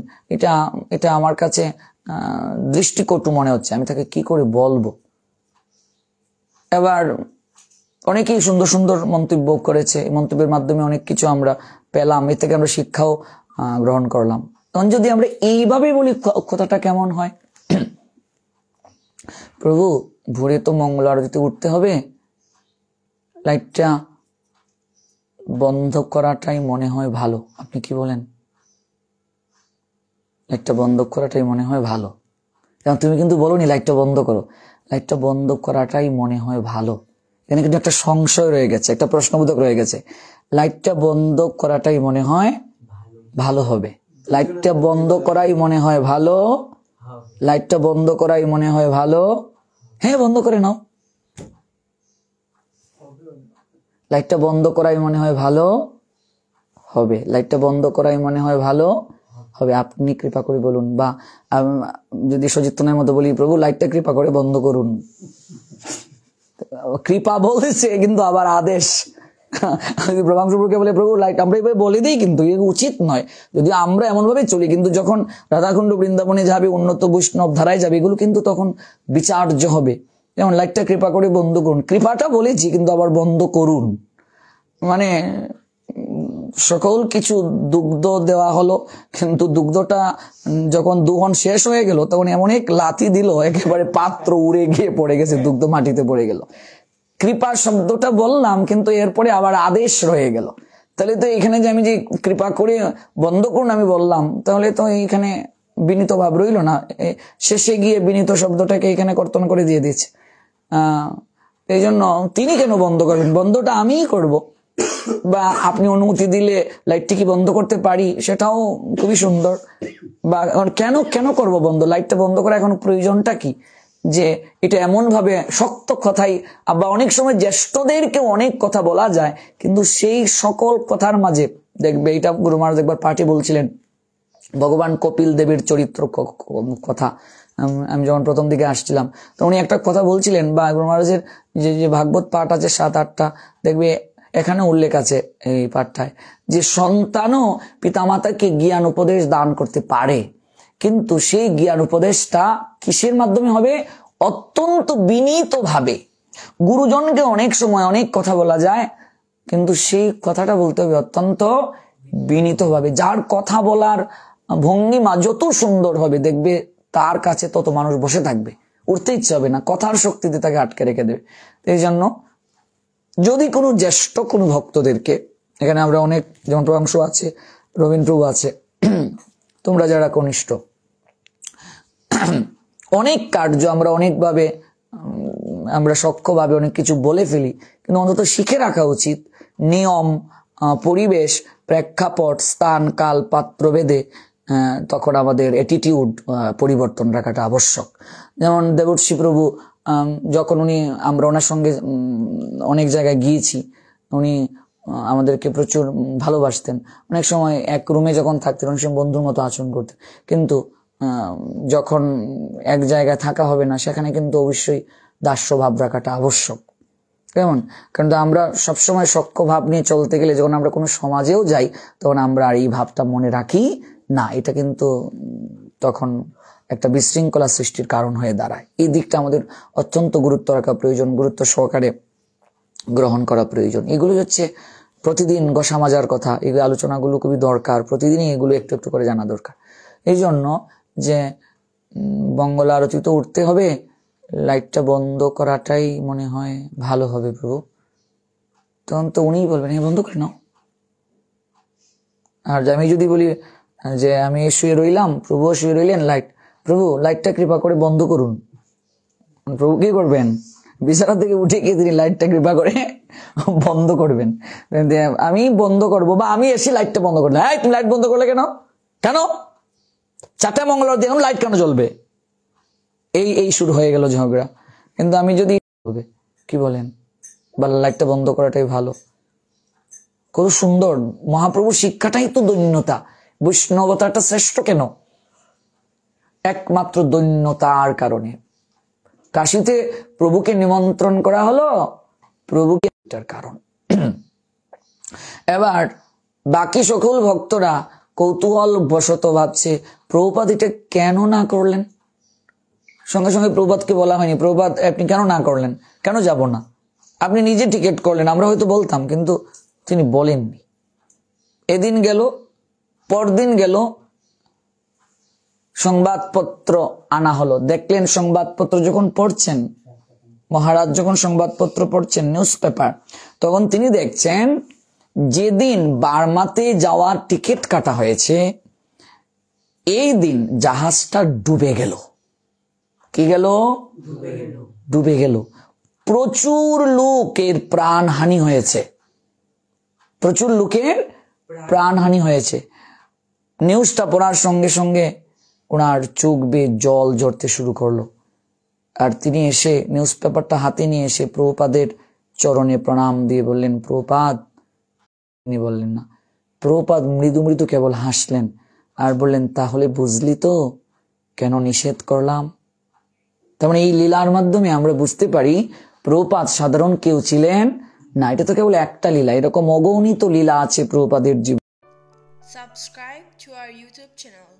এটা আমার কাছে দৃষ্টিকটু মনে হচ্ছে, আমি তাকে কি করে বলবো? এবার অনেকেই সুন্দর সুন্দর মন্তব্য করেছে, মন্তব্যের মাধ্যমে অনেক কিছু আমরা পেলাম, এর থেকে আমরা শিক্ষাও গ্রহণ করলাম। তখন যদি আমরা এইভাবে বলি, কথাটা কেমন হয়? প্রভু ভোরে তো মঙ্গল আরতিতে উঠতে হবে, লাইটটা বন্ধ করাটাই মনে হয় ভালো, আপনি কি বলেন? লাইটটা বন্ধ করাটাই মনে হয় ভালো। কারণ তুমি কিন্তু বলোনি লাইটটা বন্ধ করো, লাইটটা বন্ধ করাটাই মনে হয় ভালো। এখানে কিন্তু একটা সংশয় রয়ে গেছে, একটা প্রশ্নবোধক রয়ে গেছে। লাইটটা বন্ধ করাটাই মনে হয় ভালো হবে। লাইটটা বন্ধ করাই মনে হয় ভালো, লাইটটা বন্ধ করাই মনে হয় ভালো। হ্যাঁ, বন্ধ করে নাও। লাইটটা বন্ধ করাই মনে হয় ভালো হবে, লাইটটা বন্ধ করাই মনে হয় ভালো হবে। আপনি কৃপা করে বলুন, বা যদি সচেতনের মতো বলি, প্রভু লাইটটা কৃপা করে বন্ধ করুন। কৃপা বলছে কিন্তু আবার আদেশ। প্রভাংশুকে বলে প্রভু লাইট, আমরা এইভাবে বলে দিই, কিন্তু উচিত নয়। যদি আমরা এমন ভাবে চলি, কিন্তু যখন রাধাকুণ্ড বৃন্দাবনে যাবে, উন্নত বৈষ্ণব ধারায় যাবে, এগুলো কিন্তু তখন বিচার্য হবে। যেমন লাইটটা কৃপা করে বন্ধ করুন, কৃপাটা বলেছি কিন্তু আবার বন্ধ করুন। মানে সকল কিছু দুগ্ধ দেওয়া হলো, কিন্তু দুগ্ধটা যখন দুহন শেষ হয়ে গেল, তখন এমন এক লাথি দিল, একেবারে পাত্র উড়ে গিয়ে পড়ে গেছে, দুগ্ধ মাটিতে পড়ে গেল। কৃপা শব্দটা বললাম, কিন্তু এরপরে আবার আদেশ রয়ে গেল। তাহলে তো এখানে যে আমি যে কৃপা করে বন্ধ করুন আমি বললাম, তাহলে তো এইখানে বিনীত ভাব রইল না। শেষে গিয়ে বিনীত শব্দটাকে এখানে কর্তন করে দিয়ে দিয়েছে। এই জন্য তিনি কেন বন্ধ করবেন? বন্ধটা আমিই করব, বা আপনি অনুমতি দিলে লাইটটি কি বন্ধ করতে পারি, সেটাও খুবই সুন্দর। বা কেন কেন করব বন্ধ? লাইটটা বন্ধ করা এখন প্রয়োজনটা কি? যে এটা এমন ভাবে শক্ত কথাই, বা অনেক সময় জ্যেষ্ঠদেরকে অনেক কথা বলা যায়, কিন্তু সেই সকল কথার মাঝে দেখবে, এটা গুরু মহারাজ একবার পাঠে বলছিলেন, ভগবান কপিল দেবের চরিত্র কথা। আমি যখন প্রথম দিকে আসছিলাম, তো উনি একটা কথা বলছিলেন, বা গুরু মহারাজের যে ভাগবত পাঠ আছে 7-8টা, দেখবে এখানে উল্লেখ আছে এই পাঠটায়, যে সন্তানও পিতামাতাকে জ্ঞান উপদেশ দান করতে পারে, কিন্তু সেই জ্ঞান উপদেশটা কিসের মাধ্যমে হবে? অত্যন্ত বিনীত ভাবে। গুরুজনকে অনেক সময় অনেক কথা বলা যায়, কিন্তু সেই কথাটা বলতে হবে অত্যন্ত বিনীত ভাবে। যার কথা বলার ভঙ্গিমা যত সুন্দর হবে, দেখবে তার কাছে তত মানুষ বসে থাকবে, উঠতে ইচ্ছে হবে না, কথার শক্তিতে তাকে আটকে রেখে দেবে। এই জন্য যদি কোনো জ্যেষ্ঠ কোনো ভক্তদেরকে, এখানে আমরা অনেক, যেমন প্রভাংশু আছে, রবীন্দ্র প্রভু আছে, তোমরা যারা কনিষ্ঠ, অনেক কার্য আমরা অনেকভাবে, আমরা সক্ষভাবে অনেক কিছু বলে ফেলি, কিন্তু অন্তত শিখে রাখা উচিত নিয়ম, পরিবেশ, প্রেক্ষাপট, স্থান, কাল, পাত্রভেদে তখন আমাদের অ্যাটিটিউড পরিবর্তন রাখাটা আবশ্যক। যেমন দেবর্ষি প্রভু, যখন উনি, আমরা ওনার সঙ্গে অনেক জায়গায় গিয়েছি, উনি আমাদেরকে প্রচুর ভালোবাসতেন। অনেক সময় এক রুমে যখন থাকতেন, অনেক সময় বন্ধুর মতো আচরণ করতেন, কিন্তু যখন এক জায়গায় থাকা হবে না, সেখানে কিন্তু অবশ্যই দাস্য ভাব রাখাটা আবশ্যক। কেমন? কারণ আমরা সবসময় সখ্য ভাব নিয়ে চলতে গেলে, যখন আমরা কোনো সমাজেও যাই, তখন আমরা আর এই ভাবটা মনে রাখি না, এটা কিন্তু তখন একটা বিশৃঙ্খলা সৃষ্টির কারণ হয়ে দাঁড়ায়। এই দিকটা আমাদের অত্যন্ত গুরুত্ব রাখা প্রয়োজন, গুরুত্ব সহকারে গ্রহণ করা প্রয়োজন। এগুলো হচ্ছে প্রতিদিন গোসা মাজার কথা, এই আলোচনাগুলো খুবই দরকার, প্রতিদিনই এগুলো একটু একটু করে জানা দরকার। এই জন্য যে মঙ্গল আরতি তো উঠতে হবে, লাইটটা বন্ধ করাটাই মনে হয় ভালো হবে প্রভু। তখন তো উনিই বলবেন, হ্যাঁ বন্ধ করে নাও। আর আমি যদি বলি যে আমি শুয়ে রইলাম, প্রভু শুয়ে রইলেন, প্রভু লাইটটা কৃপা করে বন্ধ করুন, প্রভু কি করবেন? বিছানা থেকে উঠে গিয়ে তিনি লাইটটা কৃপা করে বন্ধ করবেন। আমি বন্ধ করব, বা আমি এসে লাইটটা বন্ধ করলাম, হ্যাঁ তুমি লাইট বন্ধ করলে কেন? কেন 4টা মঙ্গল আরতি এখন লাইট কেন জ্বলবে? এই শুরু হয়ে গেল ঝগড়া। কিন্তু আমি যদি কি বলেন, বা লাইটটা বন্ধ করাটাই ভালো। কত সুন্দর মহাপ্রভুর শিক্ষাটাই তো দৈন্যতা। বৈষ্ণবতাটা শ্রেষ্ঠ কেন? একমাত্র দৈন্যতার কারণে। কাশীতে প্রভুকে নিমন্ত্রণ করা হলো, প্রভুকে এটার কারণ। এবার বাকি সকল ভক্তরা কৌতূহল বশত ভাবছে, প্রভুপাদ এটা কেন না করলেন? সঙ্গে সঙ্গে প্রভুপাদকে বলা হয়নি, প্রভুপাদ আপনি কেন না করলেন, কেন যাব না? আপনি নিজে টিকিট করলেন, আমরা হয়তো বলতাম, কিন্তু তিনি বলেননি। এদিন গেল, পরদিন গেল, সংবাদপত্র আনা হলো। দেখলেন সংবাদপত্র যখন পড়ছেন, মহারাজ যখন সংবাদপত্র পড়ছেন, নিউজ পেপার, তখন তিনি দেখছেন যেদিন বার্মাতে যাওয়ার টিকিট কাটা হয়েছে, এই দিন জাহাজটা ডুবে গেল। কি গেল? ডুবে গেল। প্রচুর লোকের প্রাণহানি হয়েছে, প্রচুর লোকের প্রাণহানি হয়েছে। নিউজটা পড়ার সঙ্গে সঙ্গে ওনার চোখ বেয়ে জল ঝরতে শুরু করলো। আর তিনি এসে নিউজ পেপারটা হাতে নিয়ে এসে প্রভুপাদের চরণে প্রণাম দিয়ে বললেন, প্রভুপাদ। তিনি বললেন না। প্রভুপাদ মৃদু মৃদু কেবল হাসলেন আর বললেন, তাহলে বুঝলি তো কেন নিষেধ করলাম। তার মানে এই লীলার মাধ্যমে আমরা বুঝতে পারি প্রভুপাদ সাধারণ কেউ ছিলেন না, এটা তো কেবল একটা লীলা, এরকম অগণিত লীলা আছে প্রভুপাদের জীবনে। Subscribe to our YouTube channel.